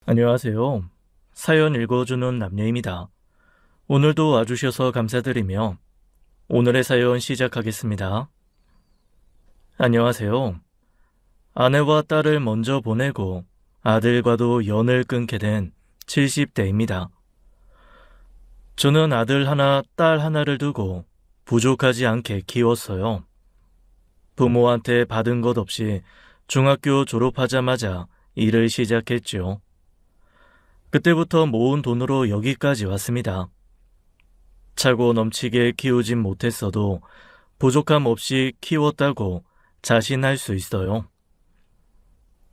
안녕하세요. 사연 읽어주는 남녀입니다. 오늘도 와주셔서 감사드리며 오늘의 사연 시작하겠습니다. 안녕하세요. 아내와 딸을 먼저 보내고 아들과도 연을 끊게 된 70대입니다. 저는 아들 하나, 딸 하나를 두고 부족하지 않게 키웠어요. 부모한테 받은 것 없이 중학교 졸업하자마자 일을 시작했죠. 그때부터 모은 돈으로 여기까지 왔습니다. 차고 넘치게 키우진 못했어도 부족함 없이 키웠다고 자신할 수 있어요.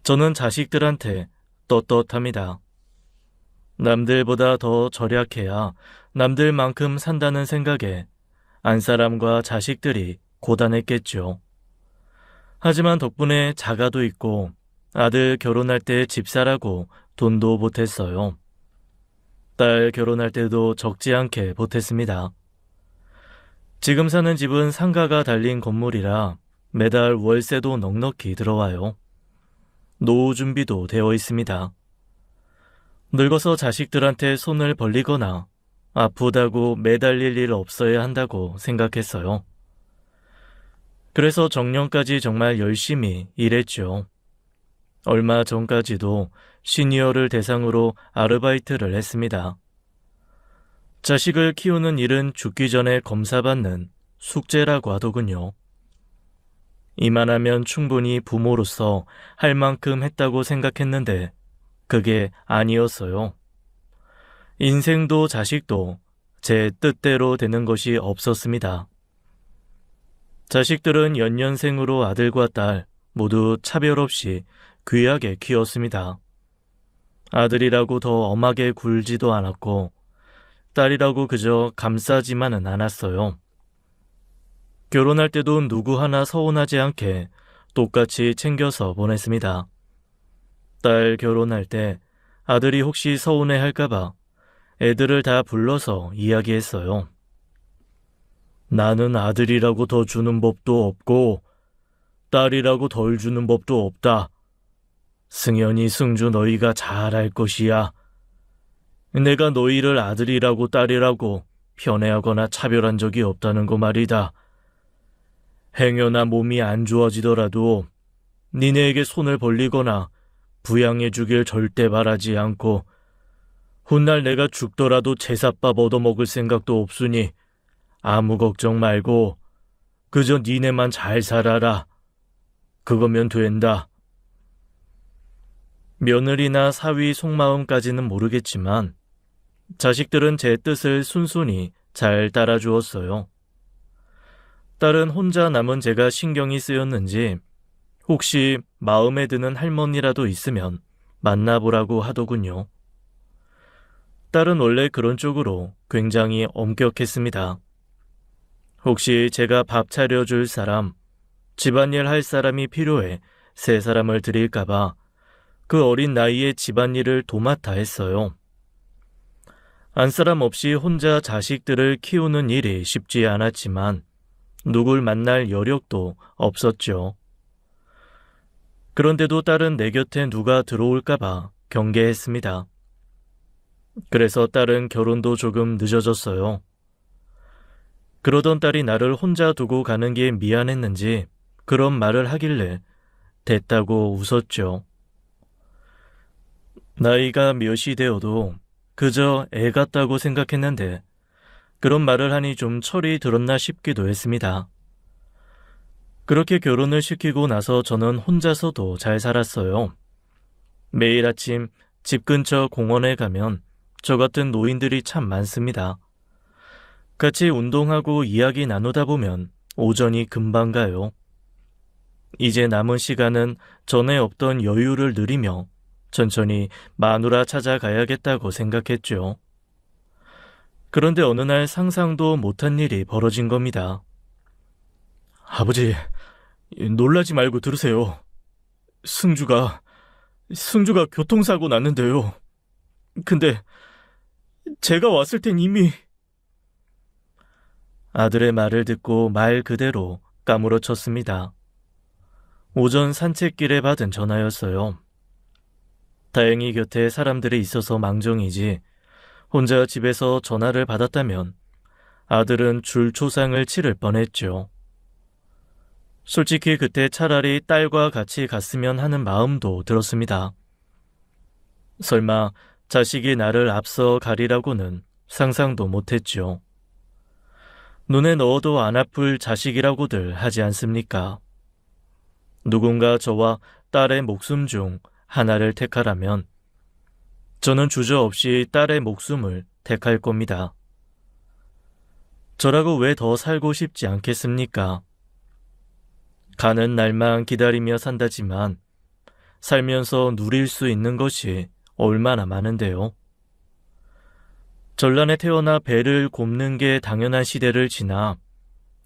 저는 자식들한테 떳떳합니다. 남들보다 더 절약해야 남들만큼 산다는 생각에 안사람과 자식들이 고단했겠죠. 하지만 덕분에 자가도 있고 아들 결혼할 때 집 사라고 돈도 보탰어요. 딸 결혼할 때도 적지 않게 보탰습니다. 지금 사는 집은 상가가 달린 건물이라 매달 월세도 넉넉히 들어와요. 노후 준비도 되어 있습니다. 늙어서 자식들한테 손을 벌리거나 아프다고 매달릴 일 없어야 한다고 생각했어요. 그래서 정년까지 정말 열심히 일했죠. 얼마 전까지도 시니어를 대상으로 아르바이트를 했습니다. 자식을 키우는 일은 죽기 전에 검사받는 숙제라고 하더군요. 이만하면 충분히 부모로서 할 만큼 했다고 생각했는데 그게 아니었어요. 인생도 자식도 제 뜻대로 되는 것이 없었습니다. 자식들은 연년생으로 아들과 딸 모두 차별 없이 귀하게 키웠습니다. 아들이라고 더 엄하게 굴지도 않았고 딸이라고 그저 감싸지만은 않았어요. 결혼할 때도 누구 하나 서운하지 않게 똑같이 챙겨서 보냈습니다. 딸 결혼할 때 아들이 혹시 서운해할까봐 애들을 다 불러서 이야기했어요. 나는 아들이라고 더 주는 법도 없고 딸이라고 덜 주는 법도 없다. 승현이, 승주 너희가 잘 알 것이야. 내가 너희를 아들이라고 딸이라고 편애하거나 차별한 적이 없다는 거 말이다. 행여나 몸이 안 좋아지더라도 니네에게 손을 벌리거나 부양해 주길 절대 바라지 않고 훗날 내가 죽더라도 제삿밥 얻어먹을 생각도 없으니 아무 걱정 말고 그저 니네만 잘 살아라. 그거면 된다. 며느리나 사위 속마음까지는 모르겠지만 자식들은 제 뜻을 순순히 잘 따라주었어요. 딸은 혼자 남은 제가 신경이 쓰였는지 혹시 마음에 드는 할머니라도 있으면 만나보라고 하더군요. 딸은 원래 그런 쪽으로 굉장히 엄격했습니다. 혹시 제가 밥 차려줄 사람, 집안일 할 사람이 필요해 세 사람을 드릴까봐 그 어린 나이에 집안일을 도맡아 했어요. 안사람 없이 혼자 자식들을 키우는 일이 쉽지 않았지만 누굴 만날 여력도 없었죠. 그런데도 딸은 내 곁에 누가 들어올까봐 경계했습니다. 그래서 딸은 결혼도 조금 늦어졌어요. 그러던 딸이 나를 혼자 두고 가는 게 미안했는지 그런 말을 하길래 됐다고 웃었죠. 나이가 몇이 되어도 그저 애 같다고 생각했는데 그런 말을 하니 좀 철이 들었나 싶기도 했습니다. 그렇게 결혼을 시키고 나서 저는 혼자서도 잘 살았어요. 매일 아침 집 근처 공원에 가면 저 같은 노인들이 참 많습니다. 같이 운동하고 이야기 나누다 보면 오전이 금방 가요. 이제 남은 시간은 전에 없던 여유를 누리며 천천히 마누라 찾아가야겠다고 생각했죠. 그런데 어느 날 상상도 못한 일이 벌어진 겁니다. 아버지, 놀라지 말고 들으세요. 승주가 교통사고 났는데요. 근데 제가 왔을 땐 이미... 아들의 말을 듣고 말 그대로 까무러쳤습니다. 오전 산책길에 받은 전화였어요. 다행히 곁에 사람들이 있어서 망정이지 혼자 집에서 전화를 받았다면 아들은 줄초상을 치를 뻔했죠. 솔직히 그때 차라리 딸과 같이 갔으면 하는 마음도 들었습니다. 설마 자식이 나를 앞서 가리라고는 상상도 못했죠. 눈에 넣어도 안 아플 자식이라고들 하지 않습니까? 누군가 저와 딸의 목숨 중 하나를 택하라면 저는 주저없이 딸의 목숨을 택할 겁니다. 저라고 왜 더 살고 싶지 않겠습니까? 가는 날만 기다리며 산다지만 살면서 누릴 수 있는 것이 얼마나 많은데요. 전란에 태어나 배를 굽는 게 당연한 시대를 지나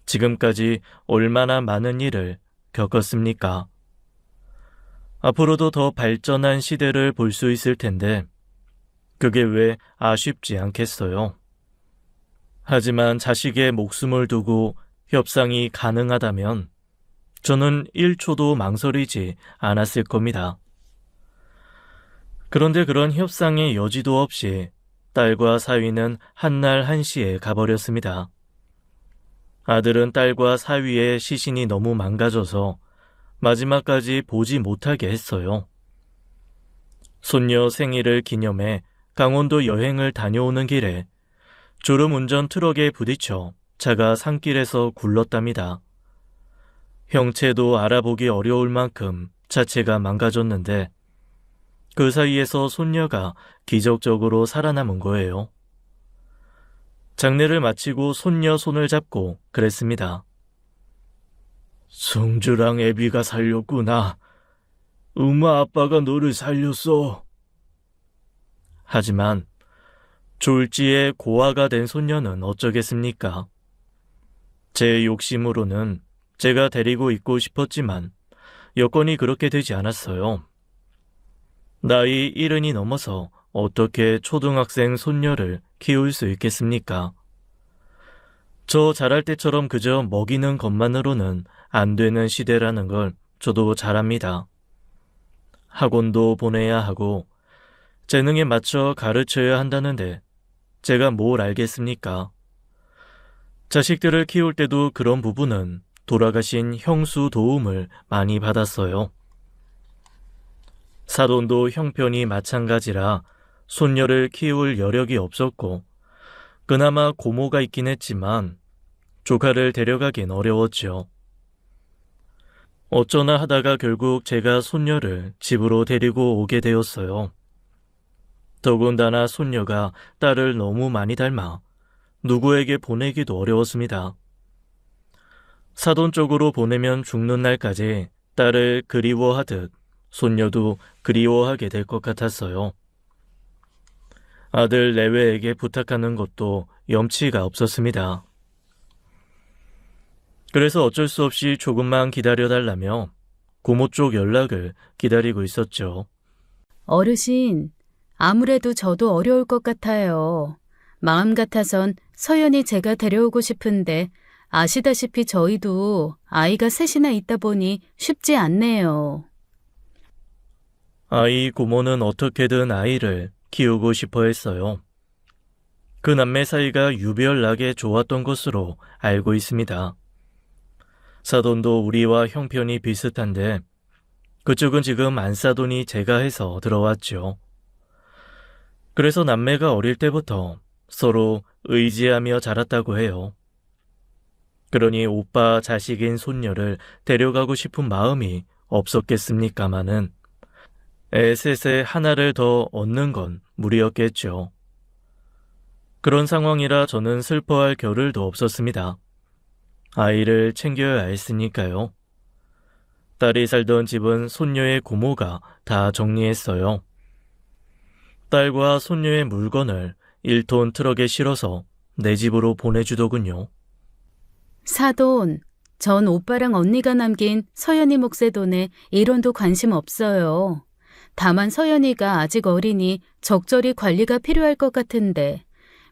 지금까지 얼마나 많은 일을 겪었습니까? 앞으로도 더 발전한 시대를 볼 수 있을 텐데 그게 왜 아쉽지 않겠어요? 하지만 자식의 목숨을 두고 협상이 가능하다면 저는 1초도 망설이지 않았을 겁니다. 그런데 그런 협상의 여지도 없이 딸과 사위는 한날 한시에 가버렸습니다. 아들은 딸과 사위의 시신이 너무 망가져서 마지막까지 보지 못하게 했어요. 손녀 생일을 기념해 강원도 여행을 다녀오는 길에 졸음운전 트럭에 부딪혀 차가 산길에서 굴렀답니다. 형체도 알아보기 어려울 만큼 자체가 망가졌는데 그 사이에서 손녀가 기적적으로 살아남은 거예요. 장례를 마치고 손녀 손을 잡고 그랬습니다. 승주랑 애비가 살렸구나. 엄마 아빠가 너를 살렸어. 하지만 졸지에 고아가 된 손녀는 어쩌겠습니까? 제 욕심으로는 제가 데리고 있고 싶었지만 여건이 그렇게 되지 않았어요. 나이 70이 넘어서 어떻게 초등학생 손녀를 키울 수 있겠습니까? 저 자랄 때처럼 그저 먹이는 것만으로는 안 되는 시대라는 걸 저도 잘 압니다. 학원도 보내야 하고 재능에 맞춰 가르쳐야 한다는데 제가 뭘 알겠습니까? 자식들을 키울 때도 그런 부분은 돌아가신 형수 도움을 많이 받았어요. 사돈도 형편이 마찬가지라 손녀를 키울 여력이 없었고 그나마 고모가 있긴 했지만 조카를 데려가긴 어려웠죠. 어쩌나 하다가 결국 제가 손녀를 집으로 데리고 오게 되었어요. 더군다나 손녀가 딸을 너무 많이 닮아 누구에게 보내기도 어려웠습니다. 사돈 쪽으로 보내면 죽는 날까지 딸을 그리워하듯 손녀도 그리워하게 될 것 같았어요. 아들 내외에게 부탁하는 것도 염치가 없었습니다. 그래서 어쩔 수 없이 조금만 기다려달라며 고모 쪽 연락을 기다리고 있었죠. 어르신, 아무래도 저도 어려울 것 같아요. 마음 같아선 서연이 제가 데려오고 싶은데 아시다시피 저희도 아이가 셋이나 있다 보니 쉽지 않네요. 아이 고모는 어떻게든 아이를 키우고 싶어 했어요. 그 남매 사이가 유별나게 좋았던 것으로 알고 있습니다. 사돈도 우리와 형편이 비슷한데 그쪽은 지금 안사돈이 제가 해서 들어왔죠. 그래서 남매가 어릴 때부터 서로 의지하며 자랐다고 해요. 그러니 오빠 자식인 손녀를 데려가고 싶은 마음이 없었겠습니까마는 애 셋에 하나를 더 얻는 건 무리였겠죠. 그런 상황이라 저는 슬퍼할 겨를도 없었습니다. 아이를 챙겨야 했으니까요. 딸이 살던 집은 손녀의 고모가 다 정리했어요. 딸과 손녀의 물건을 1톤 트럭에 실어서 내 집으로 보내주더군요. 사돈, 전 오빠랑 언니가 남긴 서연이 몫의 돈에 1원도 관심 없어요. 다만 서연이가 아직 어리니 적절히 관리가 필요할 것 같은데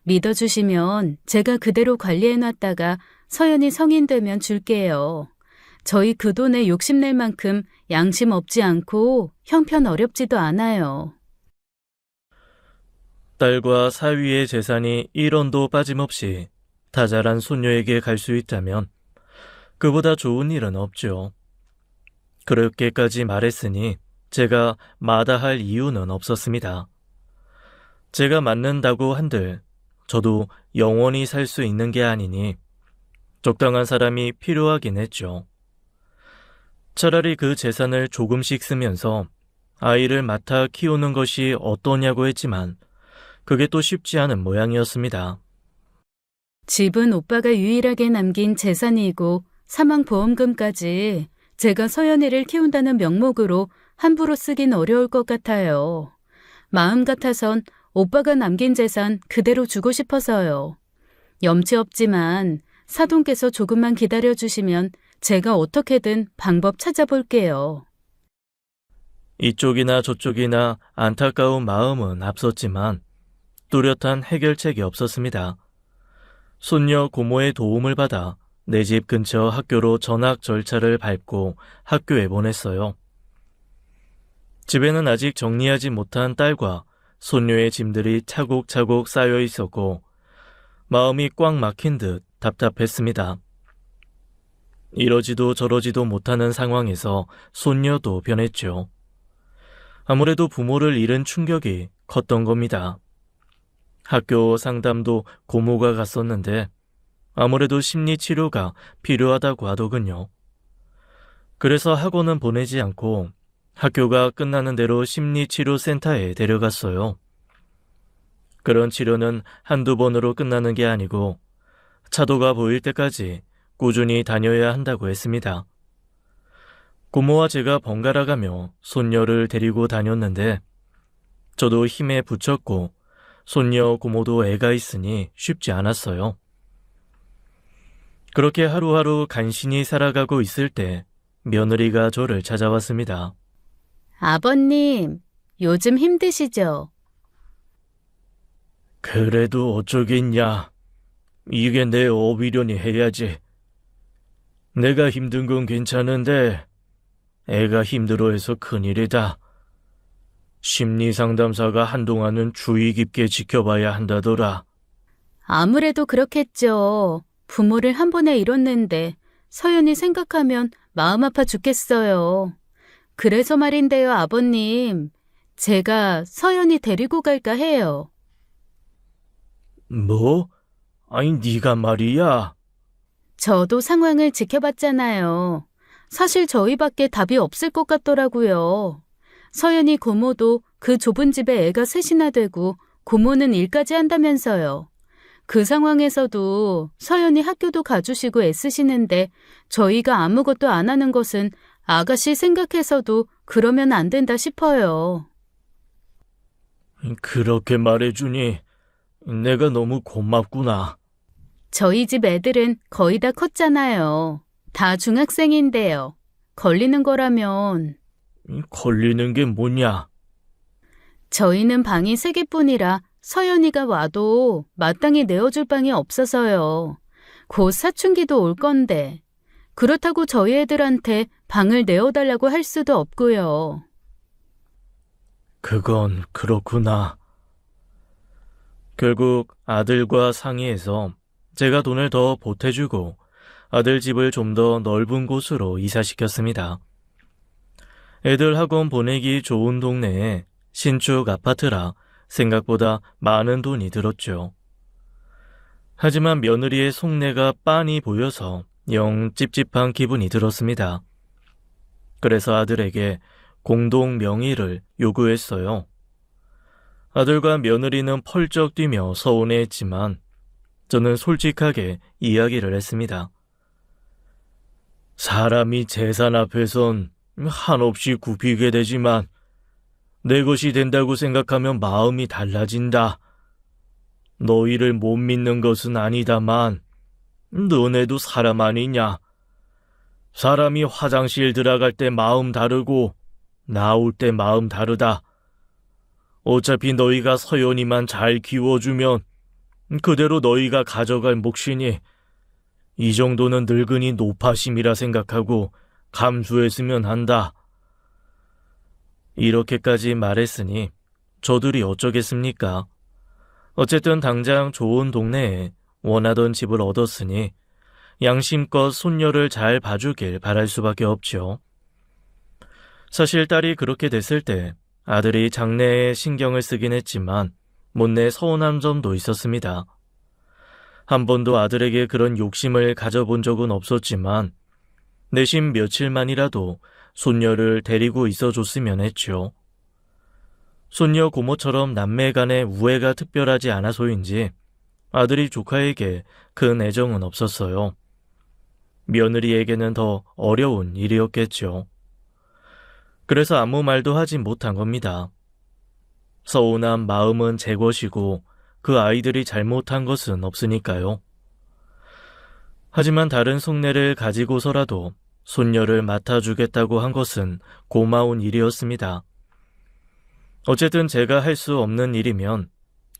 믿어주시면 제가 그대로 관리해놨다가 서연이 성인 되면 줄게요. 저희 그 돈에 욕심낼 만큼 양심 없지 않고 형편 어렵지도 않아요. 딸과 사위의 재산이 1원도 빠짐없이 다 자란 손녀에게 갈 수 있다면 그보다 좋은 일은 없죠. 그렇게까지 말했으니 제가 마다할 이유는 없었습니다. 제가 맞는다고 한들 저도 영원히 살 수 있는 게 아니니 적당한 사람이 필요하긴 했죠. 차라리 그 재산을 조금씩 쓰면서 아이를 맡아 키우는 것이 어떠냐고 했지만 그게 또 쉽지 않은 모양이었습니다. 집은 오빠가 유일하게 남긴 재산이고 사망보험금까지 제가 서연이를 키운다는 명목으로 함부로 쓰긴 어려울 것 같아요. 마음 같아선 오빠가 남긴 재산 그대로 주고 싶어서요. 염치 없지만 사돈께서 조금만 기다려주시면 제가 어떻게든 방법 찾아볼게요. 이쪽이나 저쪽이나 안타까운 마음은 앞섰지만 뚜렷한 해결책이 없었습니다. 손녀 고모의 도움을 받아 내 집 근처 학교로 전학 절차를 밟고 학교에 보냈어요. 집에는 아직 정리하지 못한 딸과 손녀의 짐들이 차곡차곡 쌓여 있었고 마음이 꽉 막힌 듯 답답했습니다. 이러지도 저러지도 못하는 상황에서 손녀도 변했죠. 아무래도 부모를 잃은 충격이 컸던 겁니다. 학교 상담도 고모가 갔었는데 아무래도 심리치료가 필요하다고 하더군요. 그래서 학원은 보내지 않고 학교가 끝나는 대로 심리치료센터에 데려갔어요. 그런 치료는 한두 번으로 끝나는 게 아니고 차도가 보일 때까지 꾸준히 다녀야 한다고 했습니다. 고모와 제가 번갈아 가며 손녀를 데리고 다녔는데 저도 힘에 부쳤고 손녀 고모도 애가 있으니 쉽지 않았어요. 그렇게 하루하루 간신히 살아가고 있을 때 며느리가 저를 찾아왔습니다. 아버님, 요즘 힘드시죠? 그래도 어쩌겠냐. 이게 내 업이려니 해야지. 내가 힘든 건 괜찮은데 애가 힘들어해서 큰일이다. 심리상담사가 한동안은 주의 깊게 지켜봐야 한다더라. 아무래도 그렇겠죠. 부모를 한 번에 잃었는데 서연이 생각하면 마음 아파 죽겠어요. 그래서 말인데요, 아버님. 제가 서연이 데리고 갈까 해요. 뭐? 아니 네가 말이야. 저도 상황을 지켜봤잖아요. 사실 저희밖에 답이 없을 것 같더라고요. 서연이 고모도 그 좁은 집에 애가 셋이나 되고 고모는 일까지 한다면서요. 그 상황에서도 서연이 학교도 가주시고 애쓰시는데 저희가 아무것도 안 하는 것은 아가씨 생각해서도 그러면 안 된다 싶어요. 그렇게 말해주니 내가 너무 고맙구나. 저희 집 애들은 거의 다 컸잖아요. 다 중학생인데요. 걸리는 거라면 걸리는 게 뭐냐? 저희는 방이 3개뿐이라 서연이가 와도 마땅히 내어줄 방이 없어서요. 곧 사춘기도 올 건데 그렇다고 저희 애들한테 방을 내어달라고 할 수도 없고요. 그건 그렇구나. 결국 아들과 상의해서 제가 돈을 더 보태주고 아들 집을 좀 더 넓은 곳으로 이사시켰습니다. 애들 학원 보내기 좋은 동네에 신축 아파트라 생각보다 많은 돈이 들었죠. 하지만 며느리의 속내가 빤히 보여서 영 찝찝한 기분이 들었습니다. 그래서 아들에게 공동 명의를 요구했어요. 아들과 며느리는 펄쩍 뛰며 서운해했지만 저는 솔직하게 이야기를 했습니다. 사람이 재산 앞에선 한없이 굽히게 되지만 내 것이 된다고 생각하면 마음이 달라진다. 너희를 못 믿는 것은 아니다만 너네도 사람 아니냐. 사람이 화장실 들어갈 때 마음 다르고 나올 때 마음 다르다. 어차피 너희가 서연이만 잘 키워주면 그대로 너희가 가져갈 몫이니 이 정도는 늙은이 노파심이라 생각하고 감수했으면 한다. 이렇게까지 말했으니 저들이 어쩌겠습니까? 어쨌든 당장 좋은 동네에 원하던 집을 얻었으니 양심껏 손녀를 잘 봐주길 바랄 수밖에 없죠. 사실 딸이 그렇게 됐을 때 아들이 장래에 신경을 쓰긴 했지만 못내 서운한 점도 있었습니다. 한 번도 아들에게 그런 욕심을 가져본 적은 없었지만 내심 며칠만이라도 손녀를 데리고 있어줬으면 했죠. 손녀 고모처럼 남매 간의 우애가 특별하지 않아서인지 아들이 조카에게 큰 애정은 없었어요. 며느리에게는 더 어려운 일이었겠죠. 그래서 아무 말도 하지 못한 겁니다. 서운한 마음은 제 것이고 그 아이들이 잘못한 것은 없으니까요. 하지만 다른 속내를 가지고서라도 손녀를 맡아주겠다고 한 것은 고마운 일이었습니다. 어쨌든 제가 할 수 없는 일이면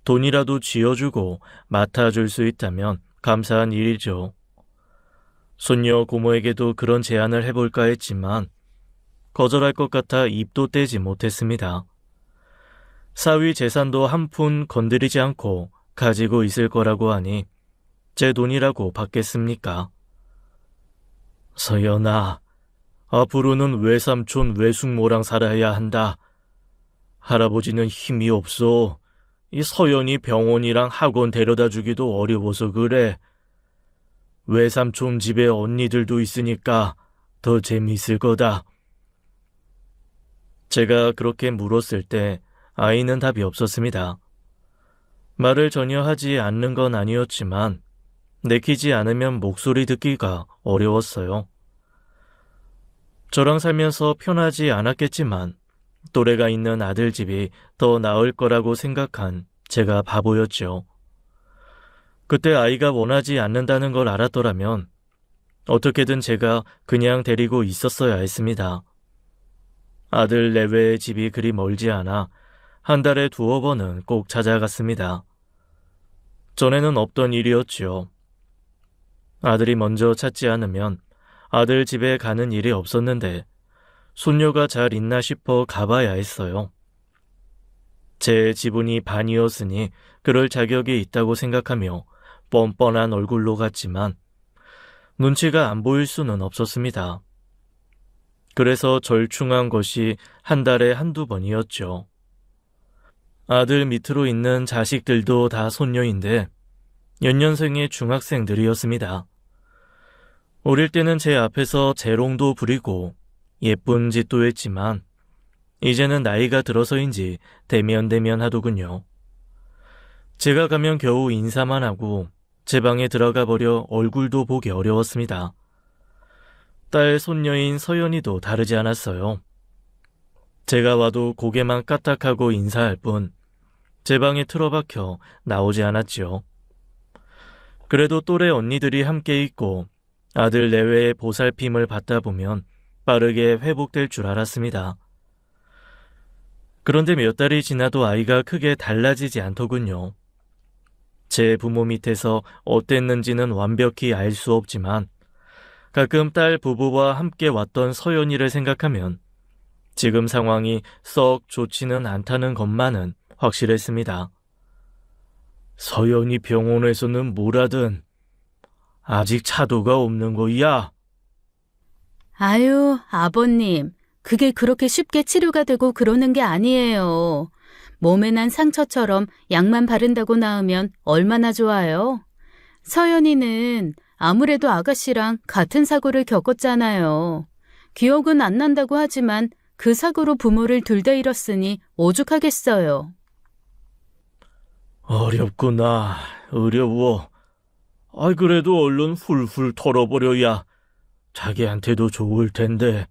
돈이라도 쥐어주고 맡아줄 수 있다면 감사한 일이죠. 손녀 고모에게도 그런 제안을 해볼까 했지만 거절할 것 같아 입도 떼지 못했습니다. 사위 재산도 한 푼 건드리지 않고 가지고 있을 거라고 하니 제 돈이라고 받겠습니까? 서연아, 앞으로는 외삼촌 외숙모랑 살아야 한다. 할아버지는 힘이 없어. 이 서연이 병원이랑 학원 데려다 주기도 어려워서 그래. 외삼촌 집에 언니들도 있으니까 더 재미있을 거다. 제가 그렇게 물었을 때 아이는 답이 없었습니다. 말을 전혀 하지 않는 건 아니었지만 내키지 않으면 목소리 듣기가 어려웠어요. 저랑 살면서 편하지 않았겠지만 또래가 있는 아들 집이 더 나을 거라고 생각한 제가 바보였죠. 그때 아이가 원하지 않는다는 걸 알았더라면 어떻게든 제가 그냥 데리고 있었어야 했습니다. 아들 내외의 집이 그리 멀지 않아 한 달에 2-3번은 꼭 찾아갔습니다. 전에는 없던 일이었지요. 아들이 먼저 찾지 않으면 아들 집에 가는 일이 없었는데 손녀가 잘 있나 싶어 가봐야 했어요. 제 지분이 반이었으니 그럴 자격이 있다고 생각하며 뻔뻔한 얼굴로 갔지만 눈치가 안 보일 수는 없었습니다. 그래서 절충한 것이 한 달에 1-2번이었죠. 아들 밑으로 있는 자식들도 다 손녀인데 연년생의 중학생들이었습니다. 어릴 때는 제 앞에서 재롱도 부리고 예쁜 짓도 했지만 이제는 나이가 들어서인지 대면대면 하더군요. 제가 가면 겨우 인사만 하고 제 방에 들어가 버려 얼굴도 보기 어려웠습니다. 딸 손녀인 서연이도 다르지 않았어요. 제가 와도 고개만 까딱하고 인사할 뿐 제 방에 틀어박혀 나오지 않았지요. 그래도 또래 언니들이 함께 있고 아들 내외의 보살핌을 받다 보면 빠르게 회복될 줄 알았습니다. 그런데 몇 달이 지나도 아이가 크게 달라지지 않더군요. 제 부모 밑에서 어땠는지는 완벽히 알 수 없지만 가끔 딸 부부와 함께 왔던 서연이를 생각하면 지금 상황이 썩 좋지는 않다는 것만은 확실했습니다. 서연이 병원에서는 뭐라든 아직 차도가 없는 거야. 아유, 아버님, 그게 그렇게 쉽게 치료가 되고 그러는 게 아니에요. 몸에 난 상처처럼 약만 바른다고 나으면 얼마나 좋아요. 서연이는 아무래도 아가씨랑 같은 사고를 겪었잖아요. 기억은 안 난다고 하지만 그 사고로 부모를 둘 다 잃었으니 오죽하겠어요. 어렵구나. 어려워. 그래도 얼른 훌훌 털어버려야 자기한테도 좋을 텐데.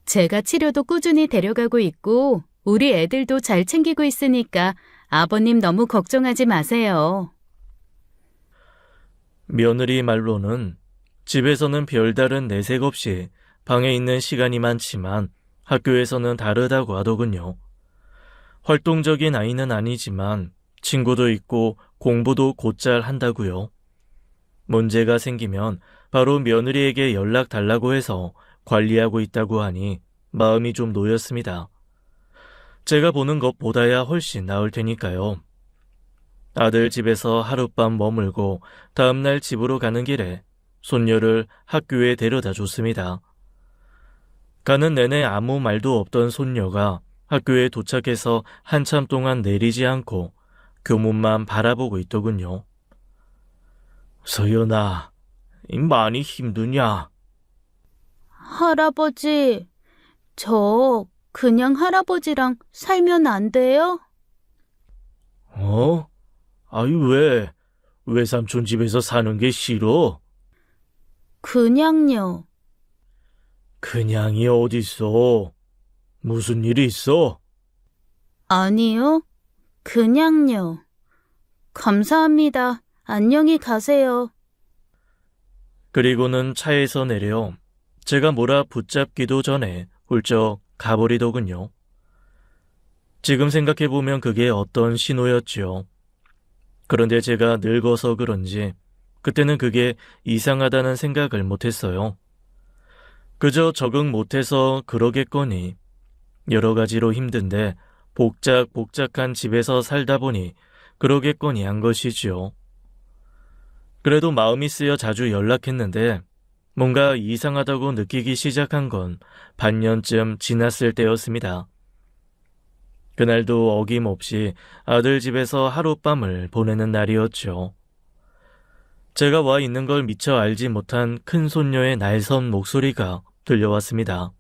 제가 치료도 꾸준히 데려가고 있고 우리 애들도 잘 챙기고 있으니까 아버님 너무 걱정하지 마세요. 며느리 말로는 집에서는 별다른 내색 없이 방에 있는 시간이 많지만 학교에서는 다르다고 하더군요. 활동적인 아이는 아니지만 친구도 있고 공부도 곧잘 한다고요. 문제가 생기면 바로 며느리에게 연락 달라고 해서 관리하고 있다고 하니 마음이 좀 놓였습니다. 제가 보는 것보다야 훨씬 나을 테니까요. 아들 집에서 하룻밤 머물고 다음날 집으로 가는 길에 손녀를 학교에 데려다 줬습니다. 가는 내내 아무 말도 없던 손녀가 학교에 도착해서 한참 동안 내리지 않고 교문만 바라보고 있더군요. 서연아, 많이 힘드냐? 할아버지, 저 그냥 할아버지랑 살면 안 돼요? 어? 아이 왜? 외삼촌 집에서 사는 게 싫어? 그냥요. 그냥이 어딨어? 무슨 일이 있어? 아니요. 그냥요. 감사합니다. 안녕히 가세요. 그리고는 차에서 내려 제가 몰아 붙잡기도 전에 훌쩍 가버리더군요. 지금 생각해보면 그게 어떤 신호였지요. 그런데 제가 늙어서 그런지 그때는 그게 이상하다는 생각을 못했어요. 그저 적응 못해서 그러겠거니 여러 가지로 힘든데 복작복작한 집에서 살다 보니 그러겠거니 한 것이지요. 그래도 마음이 쓰여 자주 연락했는데 뭔가 이상하다고 느끼기 시작한 건 반년쯤 지났을 때였습니다. 그날도 어김없이 아들 집에서 하룻밤을 보내는 날이었죠. 제가 와 있는 걸 미처 알지 못한 큰 손녀의 날선 목소리가 들려왔습니다.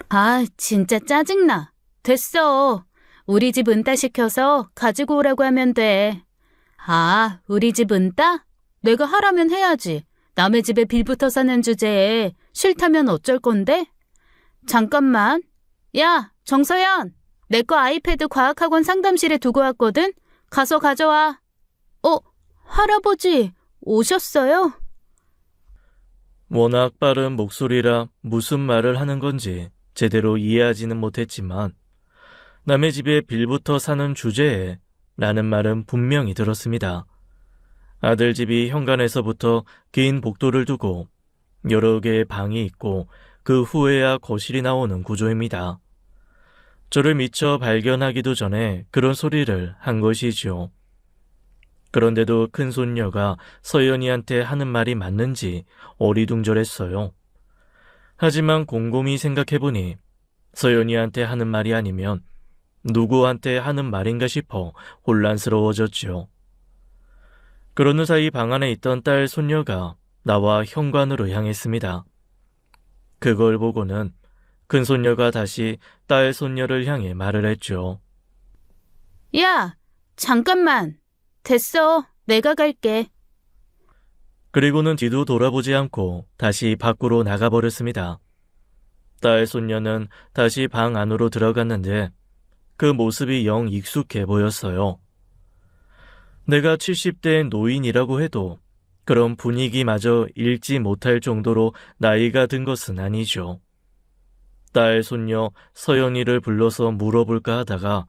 아, 진짜 짜증나. 됐어. 우리 집 은따 시켜서 가지고 오라고 하면 돼. 아, 우리 집 은따? 내가 하라면 해야지. 남의 집에 빌붙어 사는 주제에 싫다면 어쩔 건데? 잠깐만. 야, 정서연. 내 거 아이패드 과학학원 상담실에 두고 왔거든? 가서 가져와. 할아버지, 오셨어요? 워낙 빠른 목소리라 무슨 말을 하는 건지 제대로 이해하지는 못했지만 남의 집에 빌붙어 사는 주제에 라는 말은 분명히 들었습니다. 아들 집이 현관에서부터 긴 복도를 두고 여러 개의 방이 있고 그 후에야 거실이 나오는 구조입니다. 저를 미처 발견하기도 전에 그런 소리를 한 것이지요. 그런데도 큰 손녀가 서연이한테 하는 말이 맞는지 어리둥절했어요. 하지만 곰곰이 생각해보니 서연이한테 하는 말이 아니면 누구한테 하는 말인가 싶어 혼란스러워졌지요. 그러는 사이 방 안에 있던 딸 손녀가 나와 현관으로 향했습니다. 그걸 보고는 큰 손녀가 다시 딸 손녀를 향해 말을 했죠. 야, 잠깐만. 됐어. 내가 갈게. 그리고는 뒤도 돌아보지 않고 다시 밖으로 나가버렸습니다. 딸 손녀는 다시 방 안으로 들어갔는데 그 모습이 영 익숙해 보였어요. 내가 70대의 노인이라고 해도 그런 분위기마저 읽지 못할 정도로 나이가 든 것은 아니죠. 딸 손녀 서연이를 불러서 물어볼까 하다가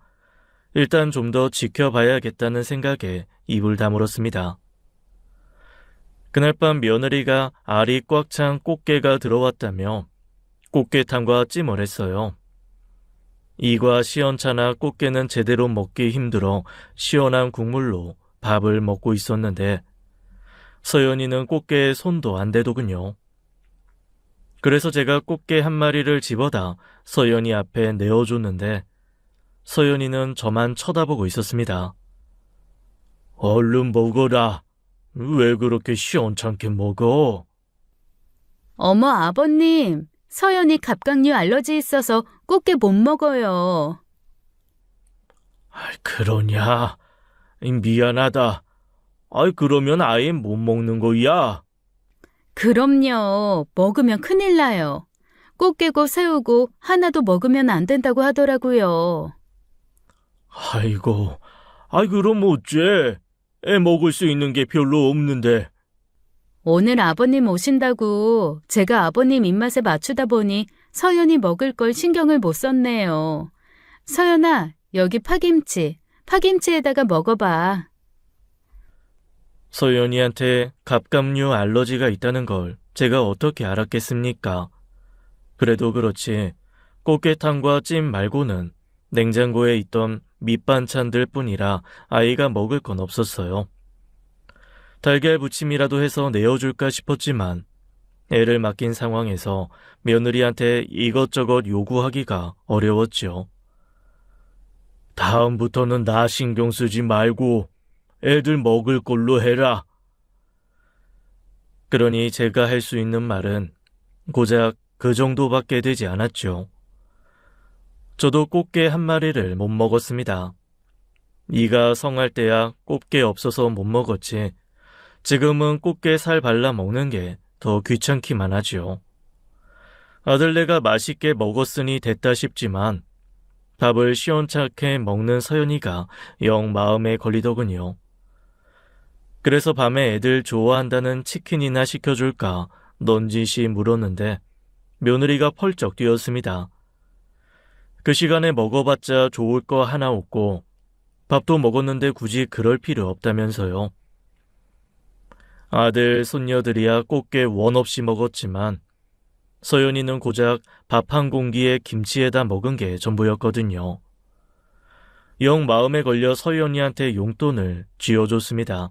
일단 좀 더 지켜봐야겠다는 생각에 입을 다물었습니다. 그날 밤 며느리가 알이 꽉 찬 꽃게가 들어왔다며 꽃게탕과 찜을 했어요. 이과 시원찮아 꽃게는 제대로 먹기 힘들어 시원한 국물로 밥을 먹고 있었는데 서연이는 꽃게에 손도 안 대더군요. 그래서 제가 꽃게 한 마리를 집어다 서연이 앞에 내어줬는데 서연이는 저만 쳐다보고 있었습니다. 얼른 먹어라. 왜 그렇게 시원찮게 먹어? 어머, 아버님. 서연이 갑각류 알러지 있어서 꽃게 못 먹어요. 그러냐? 미안하다. 그러면 아예 못 먹는 거야? 그럼요. 먹으면 큰일 나요. 꽃게고 새우고 하나도 먹으면 안 된다고 하더라고요. 아이고, 그럼 어째? 애 먹을 수 있는 게 별로 없는데. 오늘 아버님 오신다고 제가 아버님 입맛에 맞추다 보니 서연이 먹을 걸 신경을 못 썼네요. 서연아, 여기 파김치. 파김치에다가 먹어봐. 서연이한테 갑각류 알러지가 있다는 걸 제가 어떻게 알았겠습니까? 그래도 그렇지 꽃게탕과 찜 말고는 냉장고에 있던 밑반찬들 뿐이라 아이가 먹을 건 없었어요. 달걀 부침이라도 해서 내어줄까 싶었지만 애를 맡긴 상황에서 며느리한테 이것저것 요구하기가 어려웠죠. 다음부터는 나 신경 쓰지 말고 애들 먹을 걸로 해라. 그러니 제가 할 수 있는 말은 고작 그 정도밖에 되지 않았죠. 저도 꽃게 한 마리를 못 먹었습니다. 이가 성할 때야 꽃게 없어서 못 먹었지 지금은 꽃게 살 발라 먹는 게 더 귀찮기만 하죠. 아들네가 맛있게 먹었으니 됐다 싶지만 밥을 시원찮게 먹는 서연이가 영 마음에 걸리더군요. 그래서 밤에 애들 좋아한다는 치킨이나 시켜줄까 넌지시 물었는데 며느리가 펄쩍 뛰었습니다. 그 시간에 먹어봤자 좋을 거 하나 없고 밥도 먹었는데 굳이 그럴 필요 없다면서요. 아들, 손녀들이야 꽃게 원 없이 먹었지만 서연이는 고작 밥 한 공기에 김치에다 먹은 게 전부였거든요. 영 마음에 걸려 서연이한테 용돈을 쥐어줬습니다.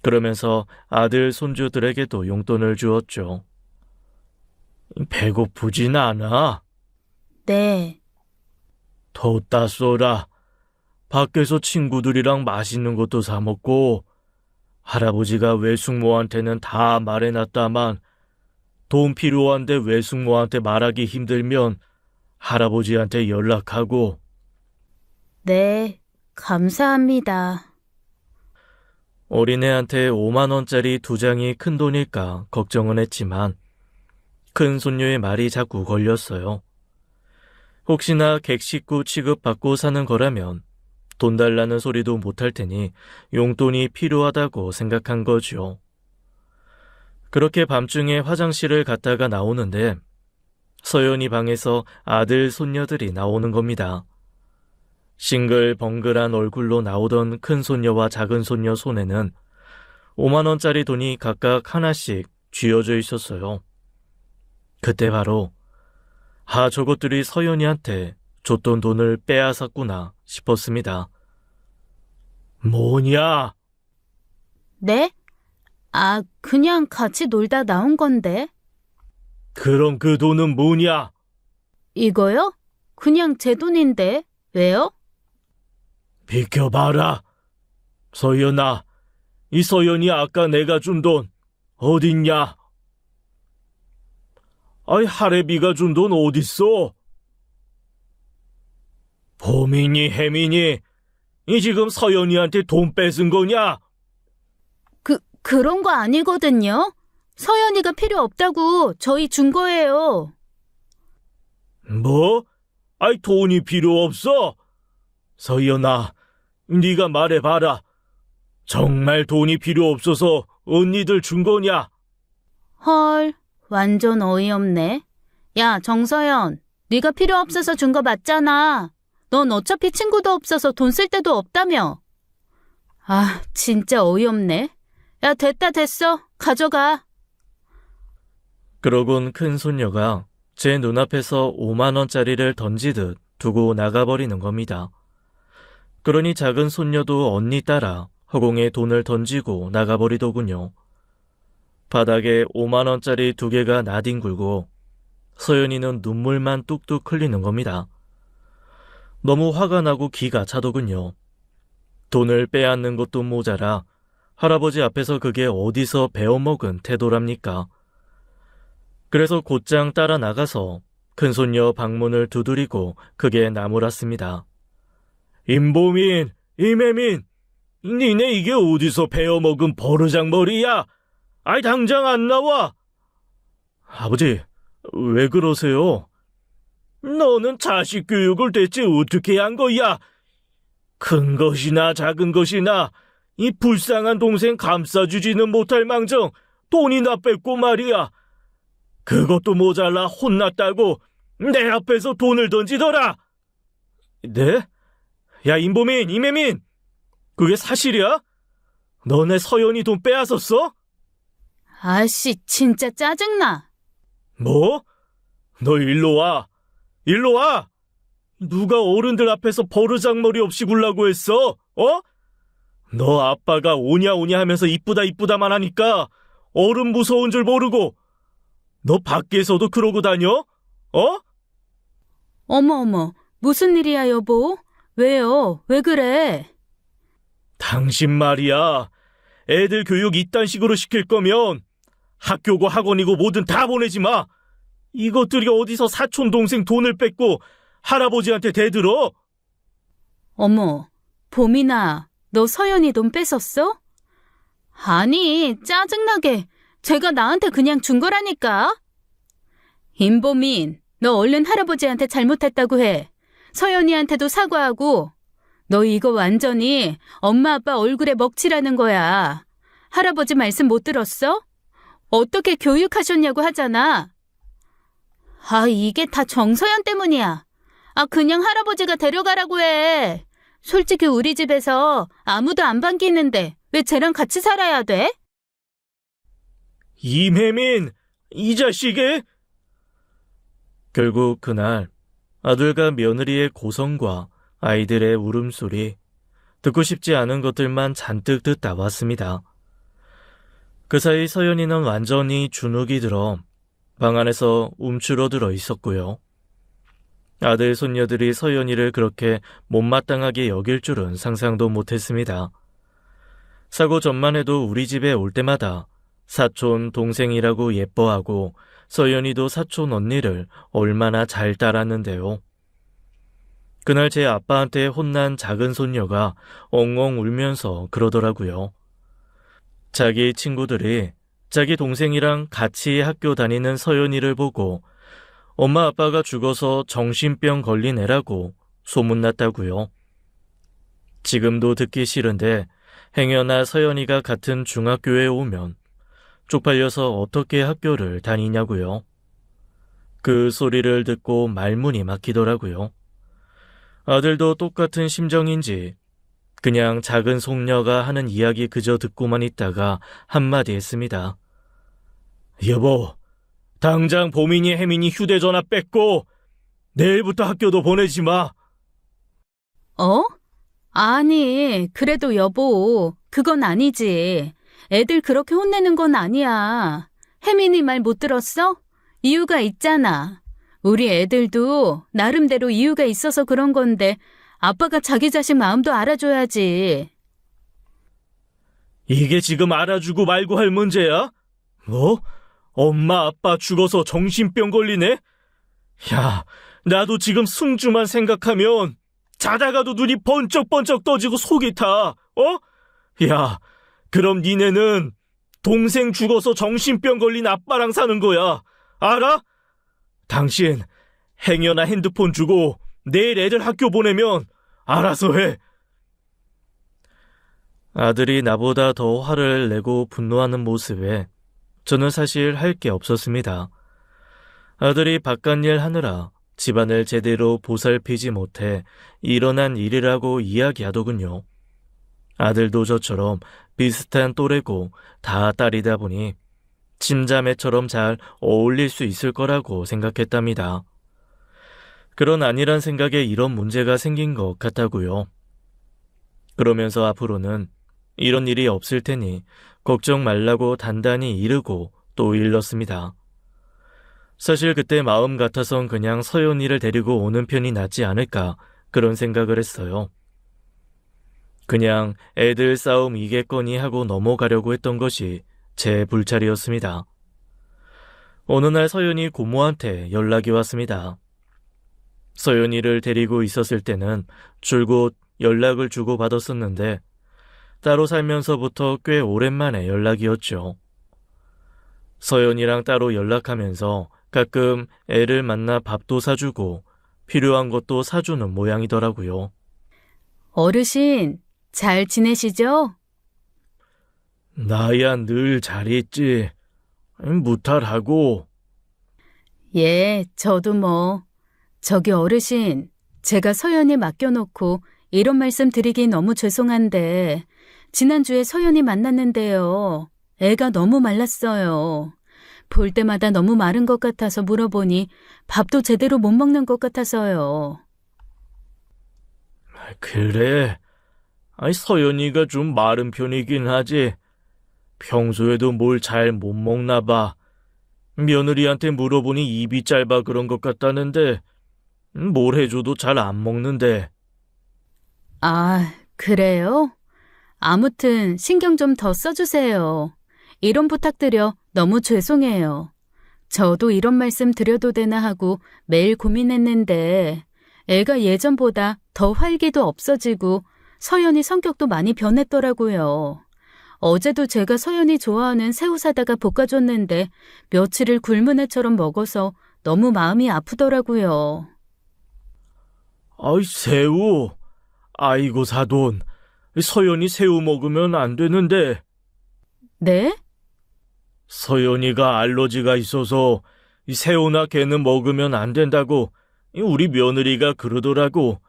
그러면서 아들, 손주들에게도 용돈을 주었죠. 배고프진 않아? 네. 더 따쏘라. 밖에서 친구들이랑 맛있는 것도 사 먹고 할아버지가 외숙모한테는 다 말해놨다만 돈 필요한데 외숙모한테 말하기 힘들면 할아버지한테 연락하고. 네, 감사합니다. 어린애한테 5만 원짜리 2장이 큰 돈일까 걱정은 했지만 큰 손녀의 말이 자꾸 걸렸어요. 혹시나 객식구 취급받고 사는 거라면 돈 달라는 소리도 못할 테니 용돈이 필요하다고 생각한 거죠. 그렇게 밤중에 화장실을 갔다가 나오는데 서연이 방에서 아들, 손녀들이 나오는 겁니다. 싱글벙글한 얼굴로 나오던 큰 손녀와 작은 손녀 손에는 5만 원짜리 돈이 각각 하나씩 쥐어져 있었어요. 그때 바로 저것들이 서연이한테 줬던 돈을 빼앗았구나 싶었습니다. 뭐냐? 네? 그냥 같이 놀다 나온 건데. 그럼 그 돈은 뭐냐? 이거요? 그냥 제 돈인데. 왜요? 비켜봐라. 서연아, 이 서연이 아까 내가 준 돈 어딨냐? 할애비가 준 돈 어딨어? 봄이니 해미니 이 지금 서연이한테 돈 뺏은 거냐? 그런 거 아니거든요. 서연이가 필요 없다고 저희 준 거예요. 뭐? 돈이 필요 없어? 서연아, 네가 말해봐라. 정말 돈이 필요 없어서 언니들 준 거냐? 헐, 완전 어이없네. 야, 정서연, 네가 필요 없어서 준 거 맞잖아. 넌 어차피 친구도 없어서 돈 쓸 데도 없다며. 진짜 어이없네. 야, 됐어. 가져가. 그러곤 큰 손녀가 제 눈앞에서 5만 원짜리를 던지듯 두고 나가버리는 겁니다. 그러니 작은 손녀도 언니 따라 허공에 돈을 던지고 나가버리더군요. 바닥에 5만 원짜리 2개가 나뒹굴고 서연이는 눈물만 뚝뚝 흘리는 겁니다. 너무 화가 나고 기가 차더군요. 돈을 빼앗는 것도 모자라 할아버지 앞에서 그게 어디서 배워먹은 태도랍니까? 그래서 곧장 따라 나가서 큰손녀 방문을 두드리고 크게 나무랐습니다. 임보민, 이매민, 니네 이게 어디서 배워먹은 버르장머리야? 당장 안 나와! 아버지, 왜 그러세요? 너는 자식 교육을 대체 어떻게 한 거야? 큰 것이나 작은 것이나 이 불쌍한 동생 감싸주지는 못할 망정 돈이나 뺏고 말이야. 그것도 모자라 혼났다고 내 앞에서 돈을 던지더라. 네? 야, 임보민, 이매민, 그게 사실이야? 너네 서연이 돈 빼앗았어? 아씨, 진짜 짜증나. 뭐? 너 일로 와. 일로 와. 누가 어른들 앞에서 버르장머리 없이 굴라고 했어? 어? 너 아빠가 오냐 오냐 하면서 이쁘다 이쁘다만 하니까 어른 무서운 줄 모르고 너 밖에서도 그러고 다녀? 어? 어머, 무슨 일이야, 여보? 왜요? 왜 그래? 당신 말이야. 애들 교육 이딴 식으로 시킬 거면 학교고 학원이고 뭐든 다 보내지 마. 이것들이 어디서 사촌 동생 돈을 뺏고 할아버지한테 대들어? 어머, 봄이나, 너 서연이 돈 뺏었어? 아니, 짜증나게. 제가 나한테 그냥 준 거라니까. 임보민, 너 얼른 할아버지한테 잘못했다고 해. 서연이한테도 사과하고. 너 이거 완전히 엄마 아빠 얼굴에 먹칠하는 거야. 할아버지 말씀 못 들었어? 어떻게 교육하셨냐고 하잖아. 아, 이게 다 정서연 때문이야. 아, 그냥 할아버지가 데려가라고 해. 솔직히 우리 집에서 아무도 안 반기는데 왜 쟤랑 같이 살아야 돼? 임혜민, 이 자식이? 결국 그날 아들과 며느리의 고성과 아이들의 울음소리, 듣고 싶지 않은 것들만 잔뜩 듣다 왔습니다. 그 사이 서연이는 완전히 주눅이 들어 방 안에서 움츠러들어 있었고요. 아들 손녀들이 서연이를 그렇게 못마땅하게 여길 줄은 상상도 못했습니다. 사고 전만 해도 우리 집에 올 때마다 사촌 동생이라고 예뻐하고 서연이도 사촌 언니를 얼마나 잘 따랐는데요. 그날 제 아빠한테 혼난 작은 손녀가 엉엉 울면서 그러더라고요. 자기 친구들이 자기 동생이랑 같이 학교 다니는 서연이를 보고 엄마 아빠가 죽어서 정신병 걸린 애라고 소문났다고요. 지금도 듣기 싫은데 행여나 서연이가 같은 중학교에 오면 쪽팔려서 어떻게 학교를 다니냐고요. 그 소리를 듣고 말문이 막히더라고요. 아들도 똑같은 심정인지 그냥 작은 손녀가 하는 이야기 그저 듣고만 있다가 한마디 했습니다. 여보, 당장 보민이 혜민이 휴대전화 뺏고 내일부터 학교도 보내지 마. 어? 아니, 그래도 여보, 그건 아니지. 애들 그렇게 혼내는 건 아니야. 혜민이 말 못 들었어? 이유가 있잖아. 우리 애들도 나름대로 이유가 있어서 그런 건데 아빠가 자기 자식 마음도 알아줘야지. 이게 지금 알아주고 말고 할 문제야? 뭐? 엄마 아빠 죽어서 정신병 걸리네? 야, 나도 지금 승주만 생각하면 자다가도 눈이 번쩍번쩍 떠지고 속이 타. 야, 그럼 니네는 동생 죽어서 정신병 걸린 아빠랑 사는 거야. 알아? 당신 행여나 핸드폰 주고 내일 애들 학교 보내면 알아서 해. 아들이 나보다 더 화를 내고 분노하는 모습에 저는 사실 할 게 없었습니다. 아들이 바깥일 하느라 집안을 제대로 보살피지 못해 일어난 일이라고 이야기하더군요. 아들도 저처럼 비슷한 또래고 다 딸이다 보니 친자매처럼 잘 어울릴 수 있을 거라고 생각했답니다. 그런 아니란 생각에 이런 문제가 생긴 것 같다고요. 그러면서 앞으로는 이런 일이 없을 테니 걱정 말라고 단단히 이르고 또 일렀습니다. 사실 그때 마음 같아선 그냥 서연이를 데리고 오는 편이 낫지 않을까 그런 생각을 했어요. 그냥 애들 싸움 이겠거니 하고 넘어가려고 했던 것이 제 불찰이었습니다. 어느 날 서연이 고모한테 연락이 왔습니다. 서연이를 데리고 있었을 때는 줄곧 연락을 주고받았었는데 따로 살면서부터 꽤 오랜만에 연락이었죠. 서연이랑 따로 연락하면서 가끔 애를 만나 밥도 사주고 필요한 것도 사주는 모양이더라고요. 어르신, 잘 지내시죠? 나야 늘 잘 있지. 무탈하고. 예, 저도 뭐. 저기 어르신, 제가 서연이 맡겨놓고 이런 말씀 드리기 너무 죄송한데 지난주에 서연이 만났는데요. 애가 너무 말랐어요. 볼 때마다 너무 마른 것 같아서 물어보니 밥도 제대로 못 먹는 것 같아서요. 그래. 서연이가 좀 마른 편이긴 하지. 평소에도 뭘 잘 못 먹나 봐. 며느리한테 물어보니 입이 짧아 그런 것 같다는데, 뭘 해줘도 잘 안 먹는데. 아, 그래요? 아무튼 신경 좀 더 써주세요. 이런 부탁드려 너무 죄송해요. 저도 이런 말씀 드려도 되나 하고 매일 고민했는데 애가 예전보다 더 활기도 없어지고 서연이 성격도 많이 변했더라고요. 어제도 제가 서연이 좋아하는 새우 사다가 볶아줬는데 며칠을 굶은 애처럼 먹어서 너무 마음이 아프더라고요. 새우. 아이고, 사돈. 서연이 새우 먹으면 안 되는데. 네? 서연이가 알러지가 있어서 이 새우나 게는 먹으면 안 된다고 우리 며느리가 그러더라고.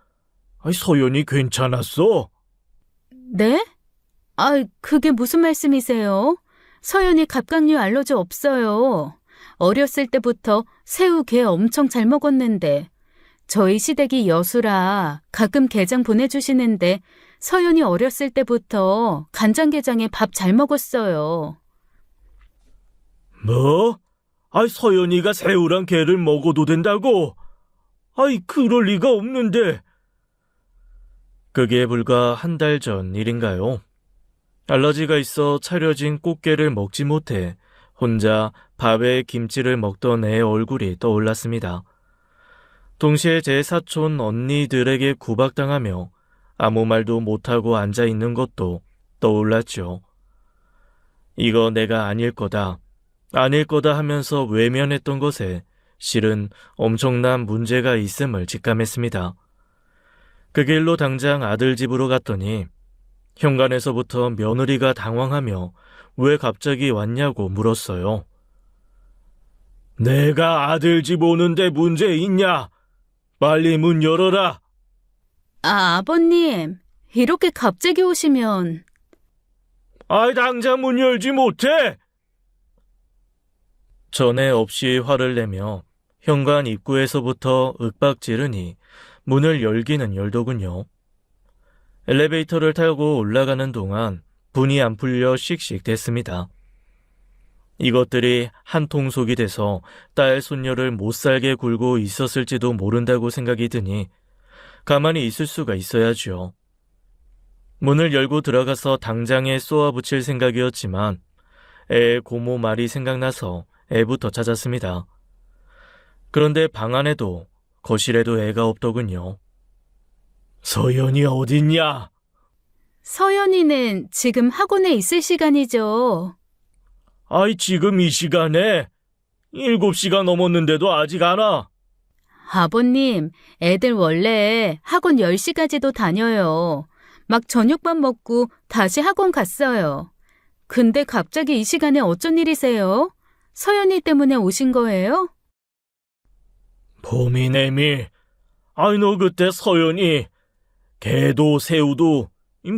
서연이 괜찮았어? 네? 그게 무슨 말씀이세요? 서연이 갑각류 알러지 없어요. 어렸을 때부터 새우, 게 엄청 잘 먹었는데 저희 시댁이 여수라 가끔 게장 보내주시는데 서연이 어렸을 때부터 간장게장에 밥 잘 먹었어요. 뭐? 서연이가 새우랑 게를 먹어도 된다고? 그럴 리가 없는데. 그게 불과 한 달 전 일인가요? 알러지가 있어 차려진 꽃게를 먹지 못해 혼자 밥에 김치를 먹던 애 얼굴이 떠올랐습니다. 동시에 제 사촌 언니들에게 구박당하며 아무 말도 못하고 앉아있는 것도 떠올랐죠. 이거 내가 아닐 거다 하면서 외면했던 것에 실은 엄청난 문제가 있음을 직감했습니다. 그 길로 당장 아들 집으로 갔더니 현관에서부터 며느리가 당황하며 왜 갑자기 왔냐고 물었어요. 내가 아들 집 오는데 문제 있냐? 빨리 문 열어라. 아버님, 이렇게 갑자기 오시면... 당장 문 열지 못해! 전에 없이 화를 내며 현관 입구에서부터 윽박지르니 문을 열기는 열더군요. 엘리베이터를 타고 올라가는 동안 분이 안 풀려 씩씩댔습니다. 이것들이 한 통속이 돼서 딸 손녀를 못살게 굴고 있었을지도 모른다고 생각이 드니 가만히 있을 수가 있어야죠. 문을 열고 들어가서 당장에 쏘아붙일 생각이었지만 애의 고모 말이 생각나서 애부터 찾았습니다. 그런데 방 안에도 거실에도 애가 없더군요. 서연이 어딨냐? 서연이는 지금 학원에 있을 시간이죠. 지금 이 시간에? 7시가 넘었는데도 아직 안 와. 아버님, 애들 원래 학원 10시까지도 다녀요. 막 저녁밥 먹고 다시 학원 갔어요. 근데 갑자기 이 시간에 어쩐 일이세요? 서연이 때문에 오신 거예요? 봄이네미. 너 그때 서연이 게도 새우도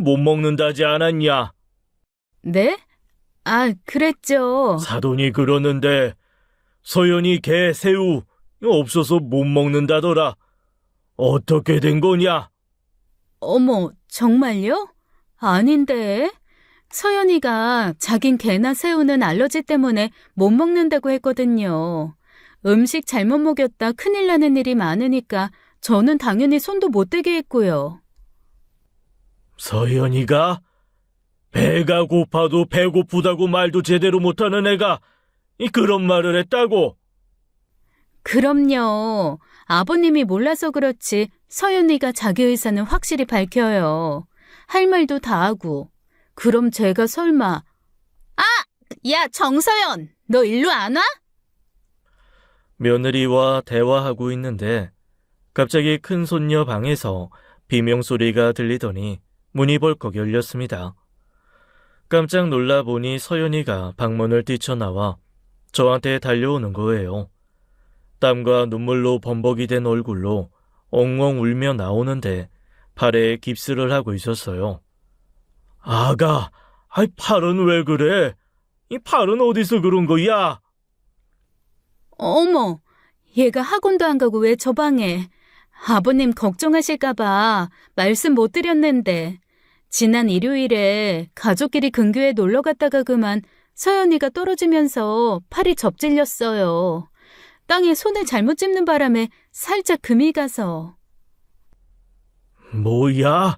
못 먹는다지 않았냐? 네? 그랬죠. 사돈이 그러는데 서연이 게, 새우 없어서 못 먹는다더라. 어떻게 된 거냐? 어머, 정말요? 아닌데. 서연이가 자긴 게나 새우는 알러지 때문에 못 먹는다고 했거든요. 음식 잘못 먹였다 큰일 나는 일이 많으니까 저는 당연히 손도 못 대게 했고요. 서연이가? 배가 고파도 배고프다고 말도 제대로 못하는 애가 그런 말을 했다고? 그럼요. 아버님이 몰라서 그렇지 서연이가 자기 의사는 확실히 밝혀요. 할 말도 다 하고. 그럼 제가 설마... 야, 정서연! 너 일로 안 와? 며느리와 대화하고 있는데 갑자기 큰 손녀 방에서 비명소리가 들리더니 문이 벌컥 열렸습니다. 깜짝 놀라 보니 서연이가 방문을 뛰쳐나와 저한테 달려오는 거예요. 땀과 눈물로 범벅이 된 얼굴로 엉엉 울며 나오는데 팔에 깁스를 하고 있었어요. 아가, 팔은 왜 그래? 이 팔은 어디서 그런 거야? 어머, 얘가 학원도 안 가고 왜 저 방에... 아버님 걱정하실까봐 말씀 못 드렸는데, 지난 일요일에 가족끼리 근교에 놀러 갔다가 그만 서연이가 떨어지면서 팔이 접질렸어요. 땅에 손을 잘못 짚는 바람에 살짝 금이 가서. 뭐야?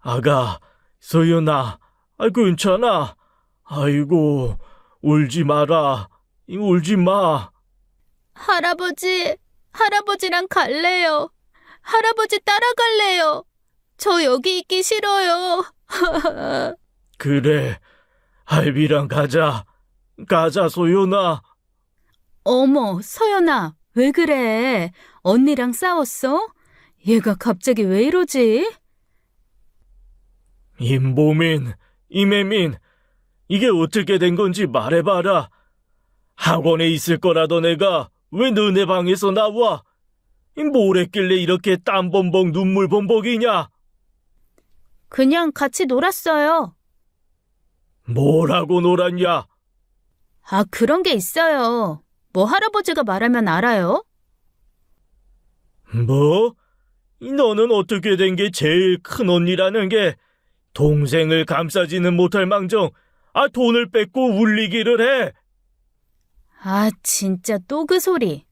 아가, 서연아, 괜찮아. 아이고, 울지 마라. 울지 마. 할아버지랑 갈래요. 할아버지 따라갈래요. 저 여기 있기 싫어요. 그래, 할비랑 가자. 가자, 소연아. 어머, 서연아, 왜 그래? 언니랑 싸웠어? 얘가 갑자기 왜 이러지? 임보민, 임혜민, 이게 어떻게 된 건지 말해봐라. 학원에 있을 거라던 애가 왜 너네 방에서 나와? 뭘 했길래 이렇게 땀 범벅 눈물 범벅이냐? 그냥 같이 놀았어요. 뭐라고 놀았냐? 아, 그런 게 있어요. 뭐 할아버지가 말하면 알아요? 뭐? 너는 어떻게 된 게 제일 큰 언니라는 게 동생을 감싸지는 못할 망정 돈을 뺏고 울리기를 해. 아, 진짜 또 그 소리.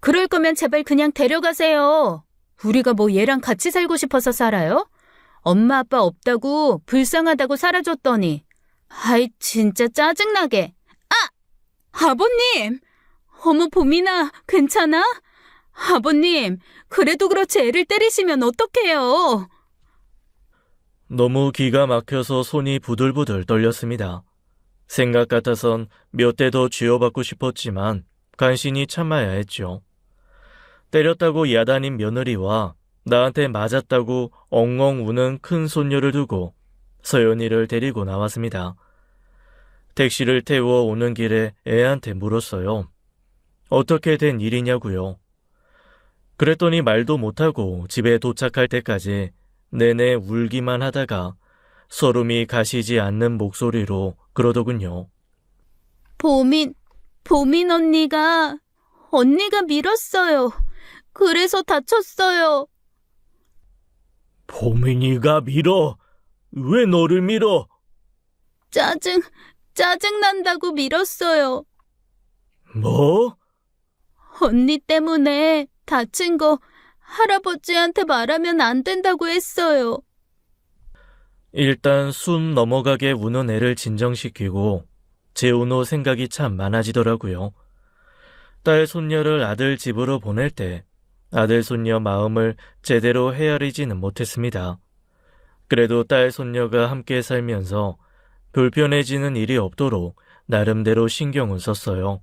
그럴 거면 제발 그냥 데려가세요. 우리가 뭐 얘랑 같이 살고 싶어서 살아요? 엄마 아빠 없다고 불쌍하다고 살아줬더니. 아이, 진짜 짜증나게. 아버님! 어머, 보민아, 괜찮아? 아버님, 그래도 그렇지 애를 때리시면 어떡해요? 너무 기가 막혀서 손이 부들부들 떨렸습니다. 생각 같아선 몇 대 더 쥐어받고 싶었지만 간신히 참아야 했죠. 때렸다고 야단인 며느리와 나한테 맞았다고 엉엉 우는 큰 손녀를 두고 서연이를 데리고 나왔습니다. 택시를 태워 오는 길에 애한테 물었어요. 어떻게 된 일이냐고요. 그랬더니 말도 못하고 집에 도착할 때까지 내내 울기만 하다가 서름이 가시지 않는 목소리로 그러더군요. 보민 언니가 밀었어요. 그래서 다쳤어요. 보민이가 밀어? 왜 너를 밀어? 짜증난다고 밀었어요. 뭐? 언니 때문에 다친 거 할아버지한테 말하면 안 된다고 했어요. 일단 숨 넘어가게 우는 애를 진정시키고 재혼 후 생각이 참 많아지더라고요. 딸 손녀를 아들 집으로 보낼 때 아들 손녀 마음을 제대로 헤아리지는 못했습니다. 그래도 딸 손녀가 함께 살면서 불편해지는 일이 없도록 나름대로 신경을 썼어요.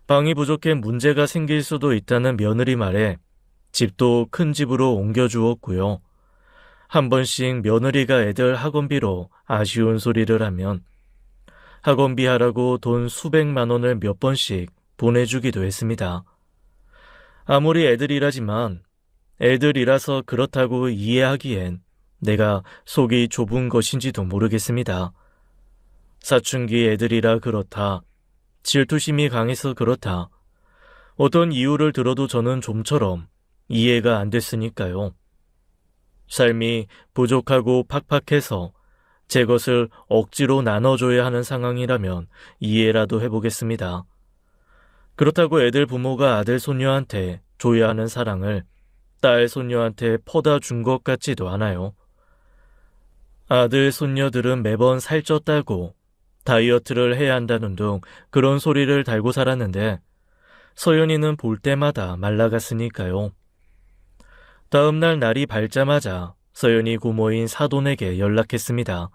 방이 부족해 문제가 생길 수도 있다는 며느리 말에 집도 큰 집으로 옮겨주었고요. 한 번씩 며느리가 애들 학원비로 아쉬운 소리를 하면 학원비 하라고 돈 수백만 원을 몇 번씩 보내주기도 했습니다. 아무리 애들이라지만 애들이라서 그렇다고 이해하기엔 내가 속이 좁은 것인지도 모르겠습니다. 사춘기 애들이라 그렇다. 질투심이 강해서 그렇다. 어떤 이유를 들어도 저는 좀처럼 이해가 안 됐으니까요. 삶이 부족하고 팍팍해서 제 것을 억지로 나눠줘야 하는 상황이라면 이해라도 해보겠습니다. 그렇다고 애들 부모가 아들 손녀한테 줘야 하는 사랑을 딸 손녀한테 퍼다 준 것 같지도 않아요. 아들 손녀들은 매번 살쪘다고 다이어트를 해야 한다는 둥 그런 소리를 달고 살았는데 서연이는 볼 때마다 말라갔으니까요. 다음 날 날이 밝자마자 서연이 고모인 사돈에게 연락했습니다.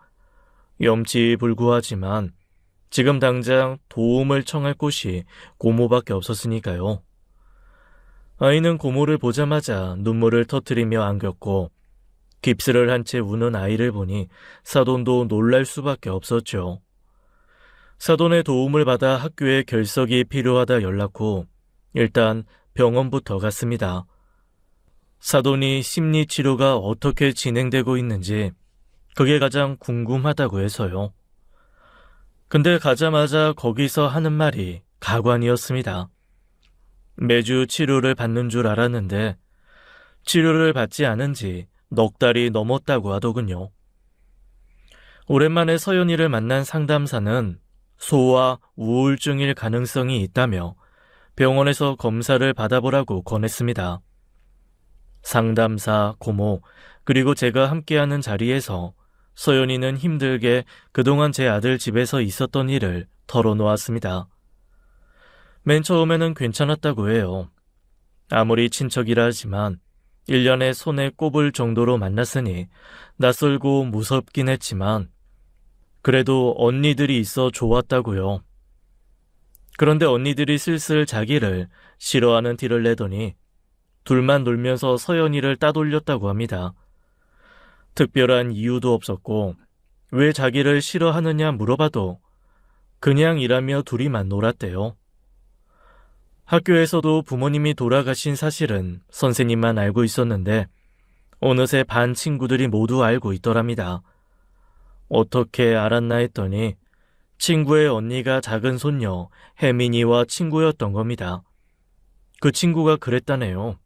염치불구하지만 지금 당장 도움을 청할 곳이 고모밖에 없었으니까요. 아이는 고모를 보자마자 눈물을 터뜨리며 안겼고 깁스를 한 채 우는 아이를 보니 사돈도 놀랄 수밖에 없었죠. 사돈의 도움을 받아 학교에 결석이 필요하다 연락 후 일단 병원부터 갔습니다. 사돈이 심리치료가 어떻게 진행되고 있는지 그게 가장 궁금하다고 해서요. 근데 가자마자 거기서 하는 말이 가관이었습니다. 매주 치료를 받는 줄 알았는데 치료를 받지 않은 지 넉 달이 넘었다고 하더군요. 오랜만에 서연이를 만난 상담사는 소아 우울증일 가능성이 있다며 병원에서 검사를 받아보라고 권했습니다. 상담사, 고모, 그리고 제가 함께하는 자리에서 서연이는 힘들게 그동안 제 아들 집에서 있었던 일을 털어놓았습니다. 맨 처음에는 괜찮았다고 해요. 아무리 친척이라 하지만 1년에 손에 꼽을 정도로 만났으니 낯설고 무섭긴 했지만 그래도 언니들이 있어 좋았다고요. 그런데 언니들이 슬슬 자기를 싫어하는 티를 내더니 둘만 놀면서 서연이를 따돌렸다고 합니다. 특별한 이유도 없었고 왜 자기를 싫어하느냐 물어봐도 그냥 일하며 둘이만 놀았대요. 학교에서도 부모님이 돌아가신 사실은 선생님만 알고 있었는데 어느새 반 친구들이 모두 알고 있더랍니다. 어떻게 알았나 했더니 친구의 언니가 작은 손녀 혜민이와 친구였던 겁니다. 그 친구가 그랬다네요.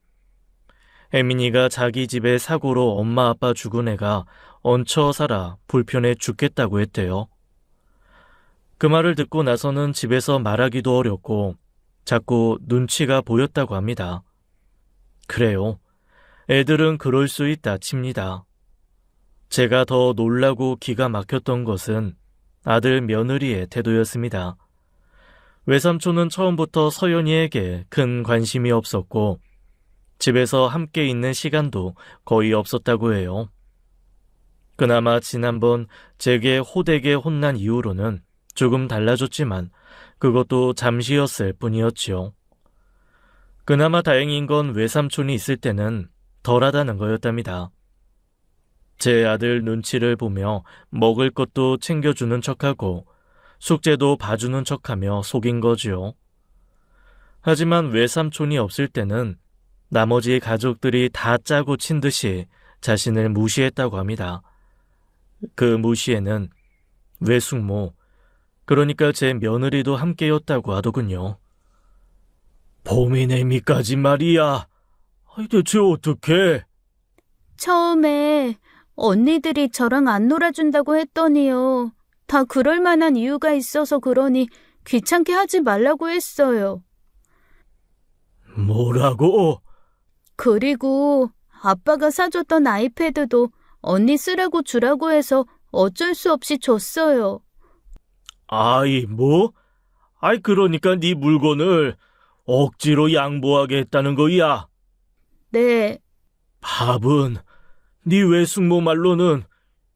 혜민이가 자기 집에 사고로 엄마 아빠 죽은 애가 얹혀 살아 불편해 죽겠다고 했대요. 그 말을 듣고 나서는 집에서 말하기도 어렵고 자꾸 눈치가 보였다고 합니다. 그래요. 애들은 그럴 수 있다 칩니다. 제가 더 놀라고 기가 막혔던 것은 아들 며느리의 태도였습니다. 외삼촌은 처음부터 서연이에게 큰 관심이 없었고 집에서 함께 있는 시간도 거의 없었다고 해요. 그나마 지난번 제게 호되게 혼난 이후로는 조금 달라졌지만 그것도 잠시였을 뿐이었지요. 그나마 다행인 건 외삼촌이 있을 때는 덜하다는 거였답니다. 제 아들 눈치를 보며 먹을 것도 챙겨주는 척하고 숙제도 봐주는 척하며 속인 거지요. 하지만 외삼촌이 없을 때는 나머지 가족들이 다 짜고 친 듯이 자신을 무시했다고 합니다. 그 무시에는 외숙모, 그러니까 제 며느리도 함께였다고 하더군요. 봄이네미까지 말이야. 대체 어떡해? 처음에 언니들이 저랑 안 놀아준다고 했더니요. 다 그럴 만한 이유가 있어서 그러니 귀찮게 하지 말라고 했어요. 뭐라고? 그리고 아빠가 사줬던 아이패드도 언니 쓰라고 주라고 해서 어쩔 수 없이 줬어요. 아이, 뭐? 그러니까 네 물건을 억지로 양보하게 했다는 거야. 네, 밥은 네 외숙모 말로는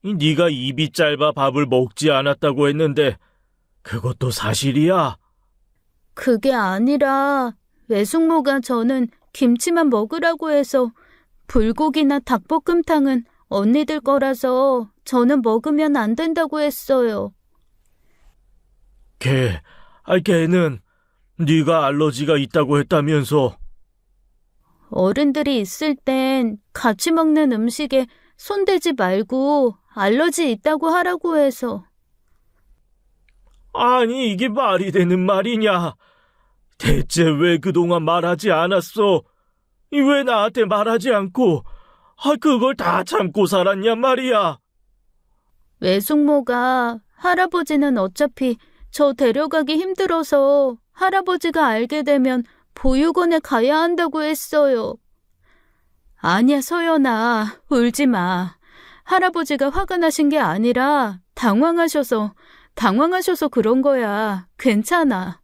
네가 입이 짧아 밥을 먹지 않았다고 했는데 그것도 사실이야? 그게 아니라 외숙모가 저는 김치만 먹으라고 해서 불고기나 닭볶음탕은 언니들 거라서 저는 먹으면 안 된다고 했어요. 걔는 네가 알러지가 있다고 했다면서. 어른들이 있을 땐 같이 먹는 음식에 손대지 말고 알러지 있다고 하라고 해서. 아니, 이게 말이 되는 말이냐? 대체 왜 그동안 말하지 않았어? 왜 나한테 말하지 않고 그걸 다 참고 살았냔 말이야? 외숙모가 할아버지는 어차피 저 데려가기 힘들어서 할아버지가 알게 되면 보육원에 가야 한다고 했어요. 아니야, 서연아, 울지 마. 할아버지가 화가 나신 게 아니라 당황하셔서 그런 거야. 괜찮아.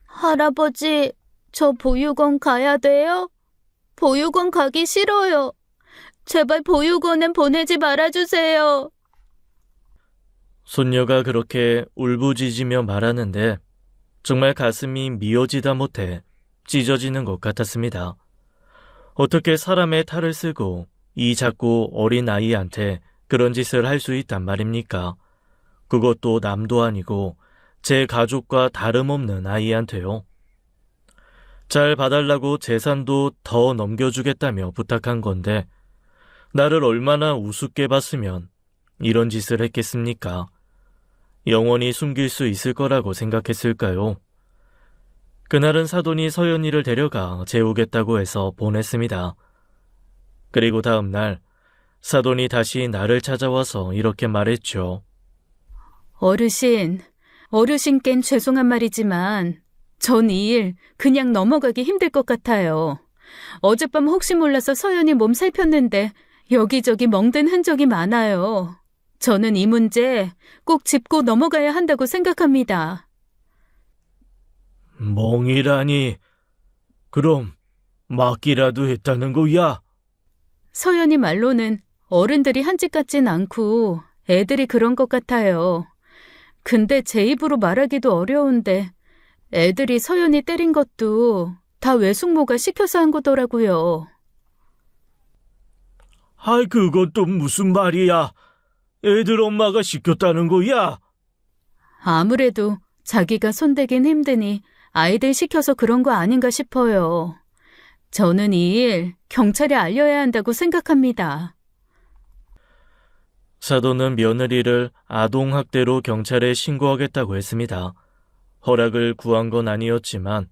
할아버지, 저 보육원 가야 돼요? 보육원 가기 싫어요. 제발 보육원엔 보내지 말아주세요. 손녀가 그렇게 울부짖으며 말하는데 정말 가슴이 미어지다 못해 찢어지는 것 같았습니다. 어떻게 사람의 탈을 쓰고 이 작고 어린 아이한테 그런 짓을 할 수 있단 말입니까? 그것도 남도 아니고 제 가족과 다름없는 아이한테요. 잘 봐달라고 재산도 더 넘겨주겠다며 부탁한 건데 나를 얼마나 우습게 봤으면 이런 짓을 했겠습니까? 영원히 숨길 수 있을 거라고 생각했을까요? 그날은 사돈이 서연이를 데려가 재우겠다고 해서 보냈습니다. 그리고 다음 날 사돈이 다시 나를 찾아와서 이렇게 말했죠. 어르신께는 죄송한 말이지만 전 이 일 그냥 넘어가기 힘들 것 같아요. 어젯밤 혹시 몰라서 서연이 몸 살폈는데 여기저기 멍든 흔적이 많아요. 저는 이 문제 꼭 짚고 넘어가야 한다고 생각합니다. 멍이라니. 그럼 맞기라도 했다는 거야? 서연이 말로는 어른들이 한 짓 같진 않고 애들이 그런 것 같아요. 근데 제 입으로 말하기도 어려운데 애들이 서연이 때린 것도 다 외숙모가 시켜서 한 거더라고요. 아이, 그건 또 무슨 말이야? 애들 엄마가 시켰다는 거야? 아무래도 자기가 손대긴 힘드니 아이들 시켜서 그런 거 아닌가 싶어요. 저는 이 일 경찰에 알려야 한다고 생각합니다. 사돈은 며느리를 아동학대로 경찰에 신고하겠다고 했습니다. 허락을 구한 건 아니었지만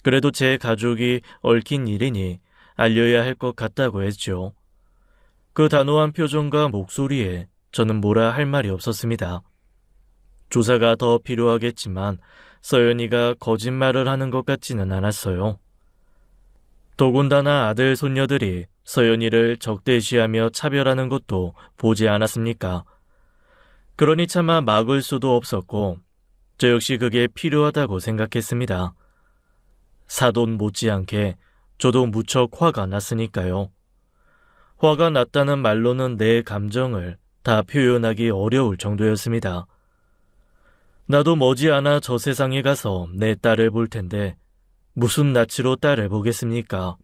그래도 제 가족이 얽힌 일이니 알려야 할 것 같다고 했죠. 그 단호한 표정과 목소리에 저는 뭐라 할 말이 없었습니다. 조사가 더 필요하겠지만 서연이가 거짓말을 하는 것 같지는 않았어요. 더군다나 아들 손녀들이 서연이를 적대시하며 차별하는 것도 보지 않았습니까? 그러니 차마 막을 수도 없었고 저 역시 그게 필요하다고 생각했습니다. 사돈 못지않게 저도 무척 화가 났으니까요. 화가 났다는 말로는 내 감정을 다 표현하기 어려울 정도였습니다. 나도 머지않아 저 세상에 가서 내 딸을 볼 텐데 무슨 낯으로 딸을 보겠습니까?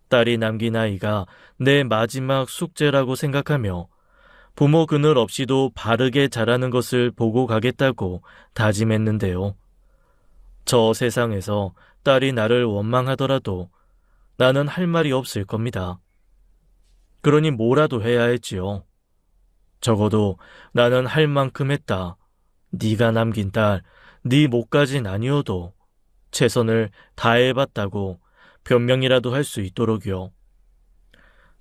딸이 남긴 아이가 내 마지막 숙제라고 생각하며 부모 그늘 없이도 바르게 자라는 것을 보고 가겠다고 다짐했는데요. 저 세상에서 딸이 나를 원망하더라도 나는 할 말이 없을 겁니다. 그러니 뭐라도 해야 했지요. 적어도 나는 할 만큼 했다. 네가 남긴 딸, 네 몫까진 아니어도 최선을 다해봤다고 변명이라도 할 수 있도록요.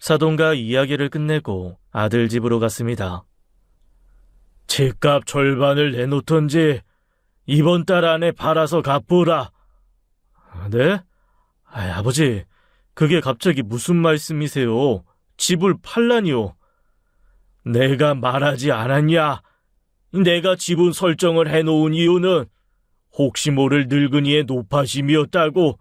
사돈과 이야기를 끝내고 아들 집으로 갔습니다. 집값 절반을 내놓던지 이번 달 안에 팔아서 갚으라. 네? 아버지, 그게 갑자기 무슨 말씀이세요? 집을 팔라니요. 내가 말하지 않았냐? 내가 지분 설정을 해놓은 이유는 혹시 모를 늙은이의 노파심이었다고.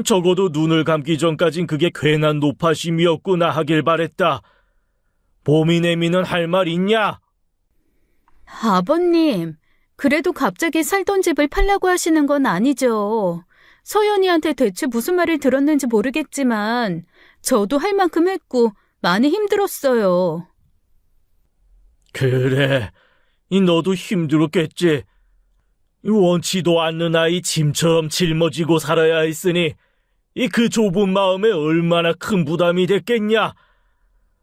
적어도 눈을 감기 전까진 그게 괜한 노파심이었구나 하길 바랬다. 보미네미는 할 말 있냐? 아버님, 그래도 갑자기 살던 집을 팔라고 하시는 건 아니죠. 서연이한테 대체 무슨 말을 들었는지 모르겠지만 저도 할 만큼 했고 많이 힘들었어요. 그래, 너도 힘들었겠지. 원치도 않는 아이 짐처럼 짊어지고 살아야 했으니 그 좁은 마음에 얼마나 큰 부담이 됐겠냐.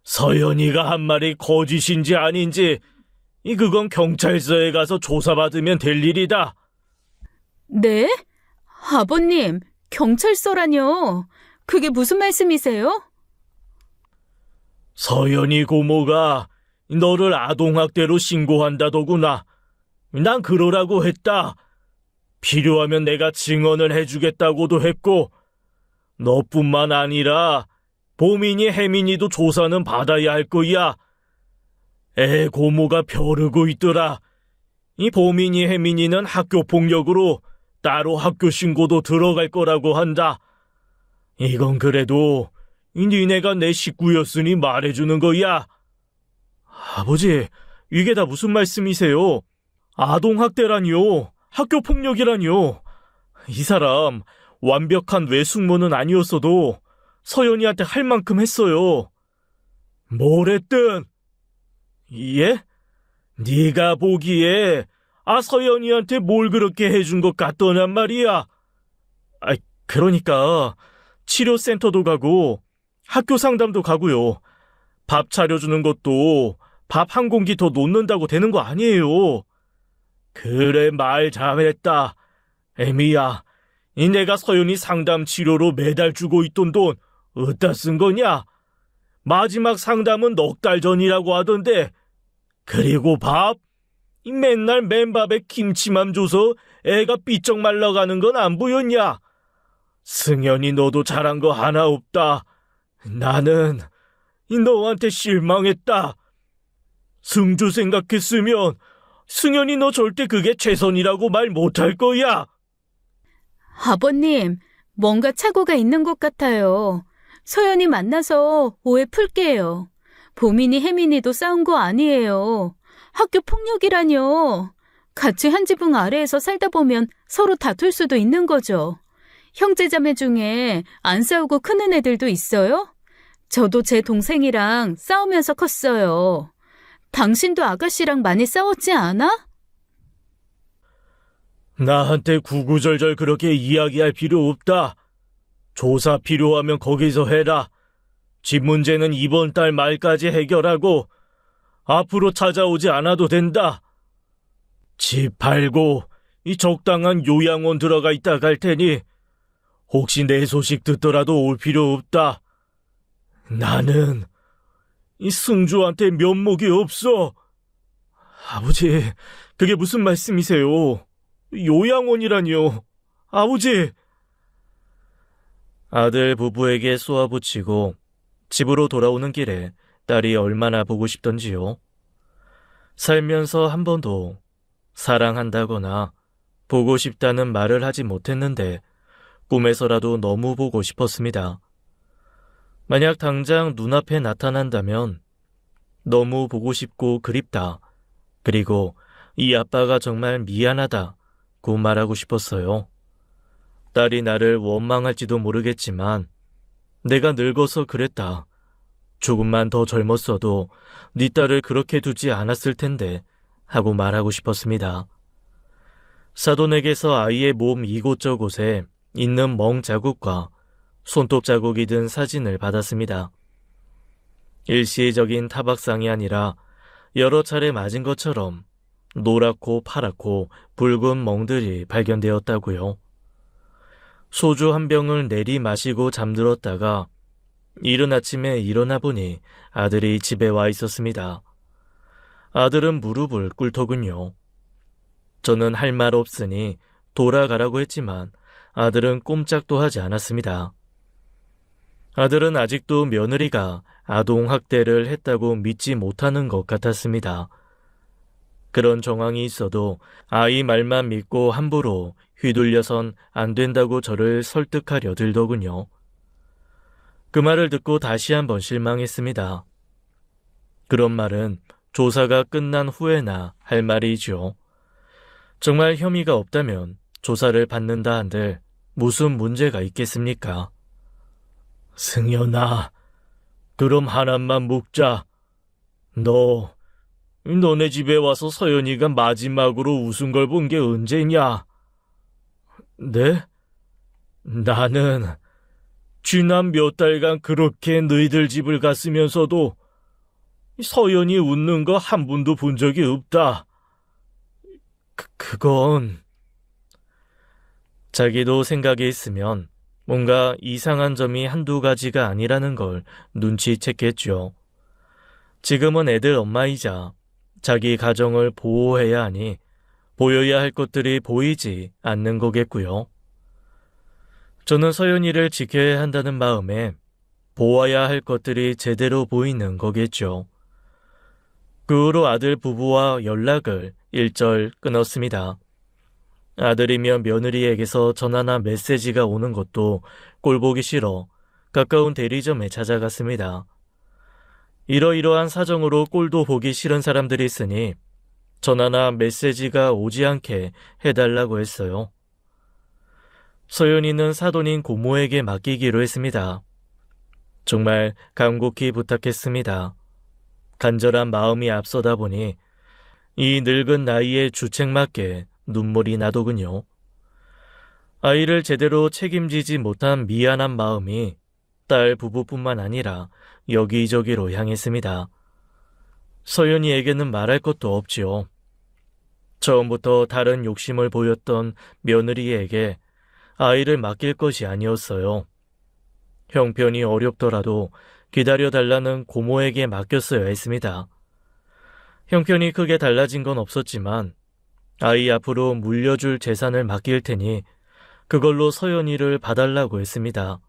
서연이가 한 말이 거짓인지 아닌지 그건 경찰서에 가서 조사받으면 될 일이다. 네? 아버님, 경찰서라뇨? 그게 무슨 말씀이세요? 서연이 고모가 너를 아동학대로 신고한다더구나. 난 그러라고 했다. 필요하면 내가 증언을 해주겠다고도 했고 너뿐만 아니라 보민이 혜민이도 조사는 받아야 할 거야. 애 고모가 벼르고 있더라. 이 보민이 혜민이는 학교폭력으로 따로 학교 신고도 들어갈 거라고 한다. 이건 그래도 니네가 내 식구였으니 말해주는 거야. 아버지, 이게 다 무슨 말씀이세요? 아동학대라니요. 학교폭력이라니요. 이 사람 완벽한 외숙모는 아니었어도 서연이한테 할 만큼 했어요. 뭘 했든. 예? 네가 보기에 서연이한테 뭘 그렇게 해준 것 같더냔 말이야. 그러니까 치료센터도 가고 학교 상담도 가고요. 밥 차려주는 것도 밥 한 공기 더 놓는다고 되는 거 아니에요. 그래, 말 잘했다. 애미야, 내가 서연이 상담 치료로 매달 주고 있던 돈 어디다 쓴 거냐? 마지막 상담은 넉 달 전이라고 하던데. 그리고 밥? 이 맨날 맨밥에 김치만 줘서 애가 삐쩍 말라가는 건 안 보였냐? 승현이 너도 잘한 거 하나 없다. 나는 너한테 실망했다. 승주 생각했으면 승현이 너 절대 그게 최선이라고 말 못할 거야. 아버님, 뭔가 착오가 있는 것 같아요. 서연이 만나서 오해 풀게요. 보민이 혜민이도 싸운 거 아니에요. 학교 폭력이라뇨. 같이 한 지붕 아래에서 살다 보면 서로 다툴 수도 있는 거죠. 형제자매 중에 안 싸우고 크는 애들도 있어요? 저도 제 동생이랑 싸우면서 컸어요. 당신도 아가씨랑 많이 싸웠지 않아? 나한테 구구절절 그렇게 이야기할 필요 없다. 조사 필요하면 거기서 해라. 집 문제는 이번 달 말까지 해결하고 앞으로 찾아오지 않아도 된다. 집 팔고 이 적당한 요양원 들어가 있다 갈 테니 혹시 내 소식 듣더라도 올 필요 없다. 나는 이 승주한테 면목이 없어. 아버지, 그게 무슨 말씀이세요? 요양원이라니요. 아버지. 아들 부부에게 쏘아붙이고 집으로 돌아오는 길에 딸이 얼마나 보고 싶던지요. 살면서 한 번도 사랑한다거나 보고 싶다는 말을 하지 못했는데 꿈에서라도 너무 보고 싶었습니다. 만약 당장 눈앞에 나타난다면 너무 보고 싶고 그립다. 그리고 이 아빠가 정말 미안하다고 말하고 싶었어요. 딸이 나를 원망할지도 모르겠지만 내가 늙어서 그랬다. 조금만 더 젊었어도 네 딸을 그렇게 두지 않았을 텐데 하고 말하고 싶었습니다. 사돈에게서 아이의 몸 이곳저곳에 있는 멍 자국과 손톱 자국이 든 사진을 받았습니다. 일시적인 타박상이 아니라 여러 차례 맞은 것처럼 노랗고 파랗고 붉은 멍들이 발견되었다고요. 소주 한 병을 내리 마시고 잠들었다가 이른 아침에 일어나 보니 아들이 집에 와 있었습니다. 아들은 무릎을 꿇더군요. 저는 할 말 없으니 돌아가라고 했지만 아들은 꼼짝도 하지 않았습니다. 아들은 아직도 며느리가 아동학대를 했다고 믿지 못하는 것 같았습니다. 그런 정황이 있어도 아이 말만 믿고 함부로 휘둘려선 안 된다고 저를 설득하려 들더군요. 그 말을 듣고 다시 한번 실망했습니다. 그런 말은 조사가 끝난 후에나 할 말이죠. 정말 혐의가 없다면 조사를 받는다 한들 무슨 문제가 있겠습니까? 승현아, 그럼 하나만 묻자. 너네 집에 와서 서연이가 마지막으로 웃은 걸 본 게 언제냐? 네? 나는 지난 몇 달간 그렇게 너희들 집을 갔으면서도 서연이 웃는 거 한 번도 본 적이 없다. 그건... 자기도 생각이 있으면 뭔가 이상한 점이 한두 가지가 아니라는 걸 눈치챘겠죠. 지금은 애들 엄마이자 자기 가정을 보호해야 하니 보여야 할 것들이 보이지 않는 거겠고요. 저는 서연이를 지켜야 한다는 마음에 보아야 할 것들이 제대로 보이는 거겠죠. 그 후로 아들 부부와 연락을 일절 끊었습니다. 아들이며 며느리에게서 전화나 메시지가 오는 것도 꼴보기 싫어 가까운 대리점에 찾아갔습니다. 이러이러한 사정으로 꼴도 보기 싫은 사람들이 있으니 전화나 메시지가 오지 않게 해달라고 했어요. 서연이는 사돈인 고모에게 맡기기로 했습니다. 정말 간곡히 부탁했습니다. 간절한 마음이 앞서다 보니 이 늙은 나이에 주책맞게 눈물이 나더군요. 아이를 제대로 책임지지 못한 미안한 마음이 딸 부부뿐만 아니라 여기저기로 향했습니다. 서연이에게는 말할 것도 없지요. 처음부터 다른 욕심을 보였던 며느리에게 아이를 맡길 것이 아니었어요. 형편이 어렵더라도 기다려달라는 고모에게 맡겼어야 했습니다. 형편이 크게 달라진 건 없었지만 아이 앞으로 물려줄 재산을 맡길 테니 그걸로 서연이를 봐달라고 했습니다.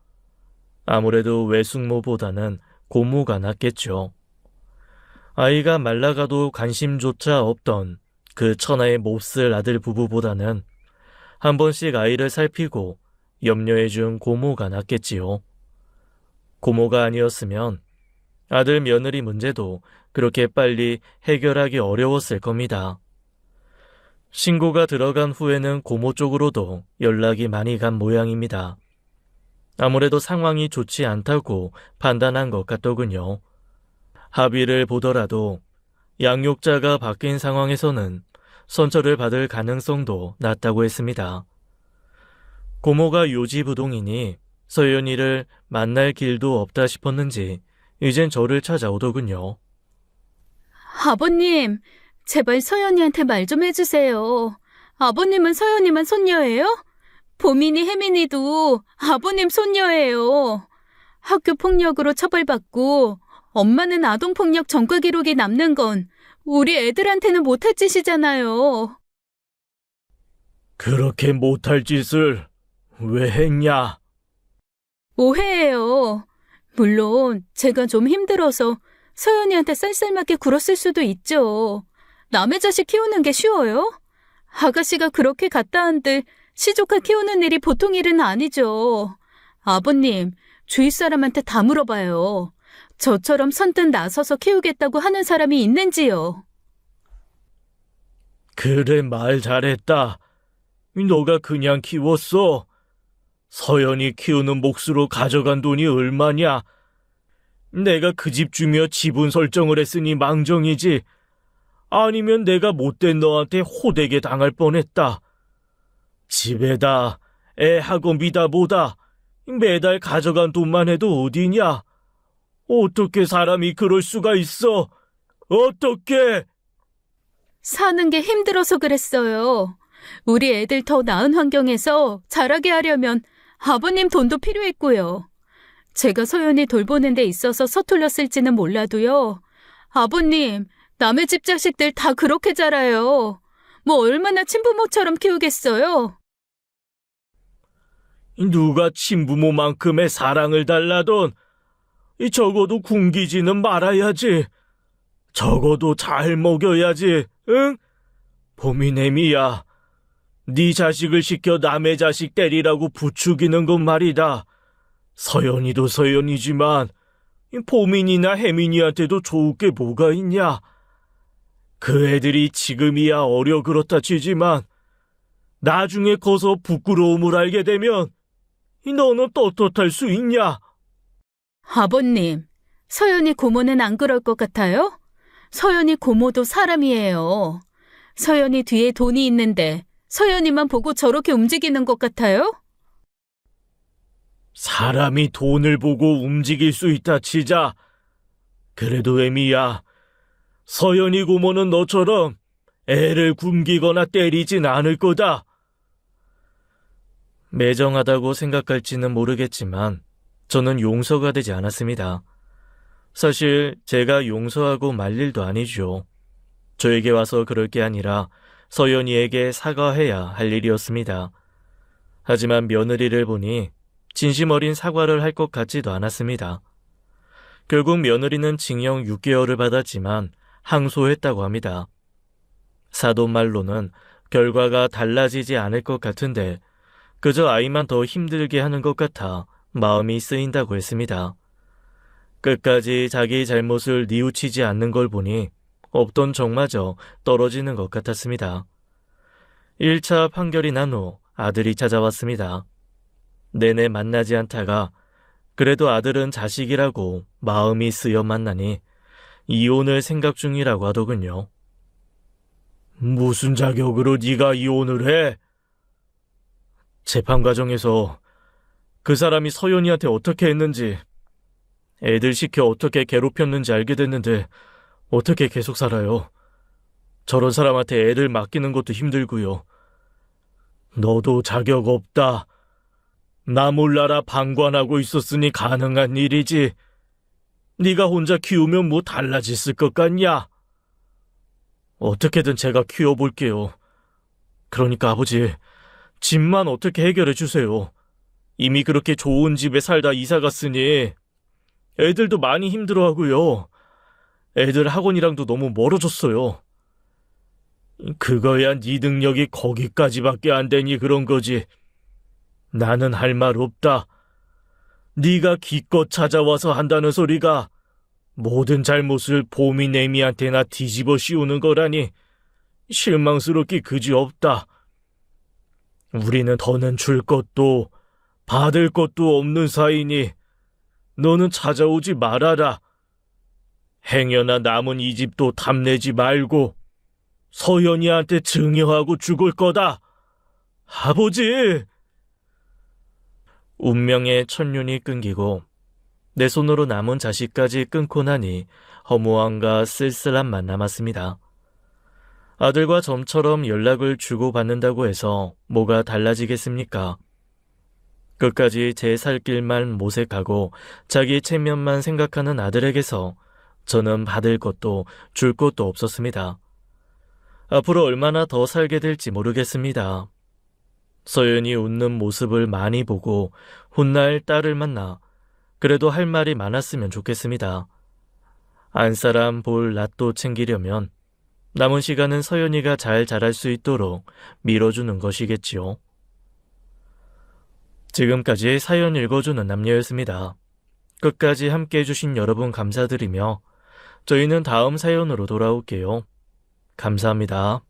아무래도 외숙모보다는 고모가 낫겠죠. 아이가 말라가도 관심조차 없던 그 천하의 몹쓸 아들 부부보다는 한 번씩 아이를 살피고 염려해준 고모가 낫겠지요. 고모가 아니었으면 아들 며느리 문제도 그렇게 빨리 해결하기 어려웠을 겁니다. 신고가 들어간 후에는 고모 쪽으로도 연락이 많이 간 모양입니다. 아무래도 상황이 좋지 않다고 판단한 것 같더군요. 합의를 보더라도 양육자가 바뀐 상황에서는 선처를 받을 가능성도 낮다고 했습니다. 고모가 요지부동이니 서연이를 만날 길도 없다 싶었는지 이젠 저를 찾아오더군요. 아버님, 제발 서연이한테 말 좀 해주세요. 아버님은 서연이만 손녀예요? 보민이 혜민이도 아버님 손녀예요. 학교 폭력으로 처벌받고 엄마는 아동폭력 전과 기록이 남는 건 우리 애들한테는 못할 짓이잖아요. 그렇게 못할 짓을 왜 했냐? 오해예요. 물론 제가 좀 힘들어서 서연이한테 쌀쌀맞게 굴었을 수도 있죠. 남의 자식 키우는 게 쉬워요? 아가씨가 그렇게 갔다 한들 시조카 키우는 일이 보통 일은 아니죠. 아버님, 주위 사람한테 다 물어봐요. 저처럼 선뜻 나서서 키우겠다고 하는 사람이 있는지요? 그래, 말 잘했다. 너가 그냥 키웠어. 서연이 키우는 몫으로 가져간 돈이 얼마냐? 내가 그 집 주며 지분 설정을 했으니 망정이지. 아니면 내가 못된 너한테 호되게 당할 뻔했다. 집에다 애 학원비다 뭐다 매달 가져간 돈만 해도 어디냐? 어떻게 사람이 그럴 수가 있어? 어떻게? 사는 게 힘들어서 그랬어요. 우리 애들 더 나은 환경에서 자라게 하려면 아버님 돈도 필요했고요. 제가 서연이 돌보는 데 있어서 서툴렀을지는 몰라도요. 아버님, 남의 집 자식들 다 그렇게 자라요. 뭐 얼마나 친부모처럼 키우겠어요? 누가 친부모만큼의 사랑을 달라던 적어도 굶기지는 말아야지. 적어도 잘 먹여야지, 응? 보미네미야, 네 자식을 시켜 남의 자식 때리라고 부추기는 건 말이다. 서연이도 서연이지만 보민이나 혜민이한테도 좋을 게 뭐가 있냐? 그 애들이 지금이야 어려 그렇다 치지만 나중에 커서 부끄러움을 알게 되면 너는 떳떳할 수 있냐? 아버님, 서연이 고모는 안 그럴 것 같아요? 서연이 고모도 사람이에요. 서연이 뒤에 돈이 있는데 서연이만 보고 저렇게 움직이는 것 같아요? 사람이 돈을 보고 움직일 수 있다 치자. 그래도 애미야, 서연이 고모는 너처럼 애를 굶기거나 때리진 않을 거다. 매정하다고 생각할지는 모르겠지만 저는 용서가 되지 않았습니다. 사실 제가 용서하고 말 일도 아니죠. 저에게 와서 그럴 게 아니라 서연이에게 사과해야 할 일이었습니다. 하지만 며느리를 보니 진심 어린 사과를 할 것 같지도 않았습니다. 결국 며느리는 징역 6개월을 받았지만 항소했다고 합니다. 사돈말로는 결과가 달라지지 않을 것 같은데 그저 아이만 더 힘들게 하는 것 같아 마음이 쓰인다고 했습니다. 끝까지 자기 잘못을 뉘우치지 않는 걸 보니 없던 정마저 떨어지는 것 같았습니다. 1차 판결이 난 후 아들이 찾아왔습니다. 내내 만나지 않다가 그래도 아들은 자식이라고 마음이 쓰여 만나니 이혼을 생각 중이라고 하더군요. 무슨 자격으로 네가 이혼을 해? 재판 과정에서 그 사람이 서연이한테 어떻게 했는지, 애들 시켜 어떻게 괴롭혔는지 알게 됐는데 어떻게 계속 살아요? 저런 사람한테 애를 맡기는 것도 힘들고요. 너도 자격 없다. 나 몰라라 방관하고 있었으니 가능한 일이지. 네가 혼자 키우면 뭐 달라졌을 것 같냐? 어떻게든 제가 키워볼게요. 그러니까 아버지, 집만 어떻게 해결해 주세요. 이미 그렇게 좋은 집에 살다 이사 갔으니 애들도 많이 힘들어하고요. 애들 학원이랑도 너무 멀어졌어요. 그거야 네 능력이 거기까지밖에 안 되니 그런 거지. 나는 할 말 없다. 네가 기껏 찾아와서 한다는 소리가 모든 잘못을 보미네미한테나 뒤집어 씌우는 거라니 실망스럽기 그지없다. 우리는 더는 줄 것도 받을 것도 없는 사이니 너는 찾아오지 말아라. 행여나 남은 이 집도 탐내지 말고 서연이한테 증여하고 죽을 거다. 아버지! 운명의 천륜이 끊기고 내 손으로 남은 자식까지 끊고 나니 허무함과 쓸쓸함만 남았습니다. 아들과 점처럼 연락을 주고받는다고 해서 뭐가 달라지겠습니까? 끝까지 제 살 길만 모색하고 자기 체면만 생각하는 아들에게서 저는 받을 것도 줄 것도 없었습니다. 앞으로 얼마나 더 살게 될지 모르겠습니다. 서연이 웃는 모습을 많이 보고 훗날 딸을 만나 그래도 할 말이 많았으면 좋겠습니다. 안사람 볼 낯도 챙기려면 남은 시간은 서연이가 잘 자랄 수 있도록 밀어주는 것이겠지요. 지금까지 사연 읽어주는 남녀였습니다. 끝까지 함께 해주신 여러분 감사드리며 저희는 다음 사연으로 돌아올게요. 감사합니다.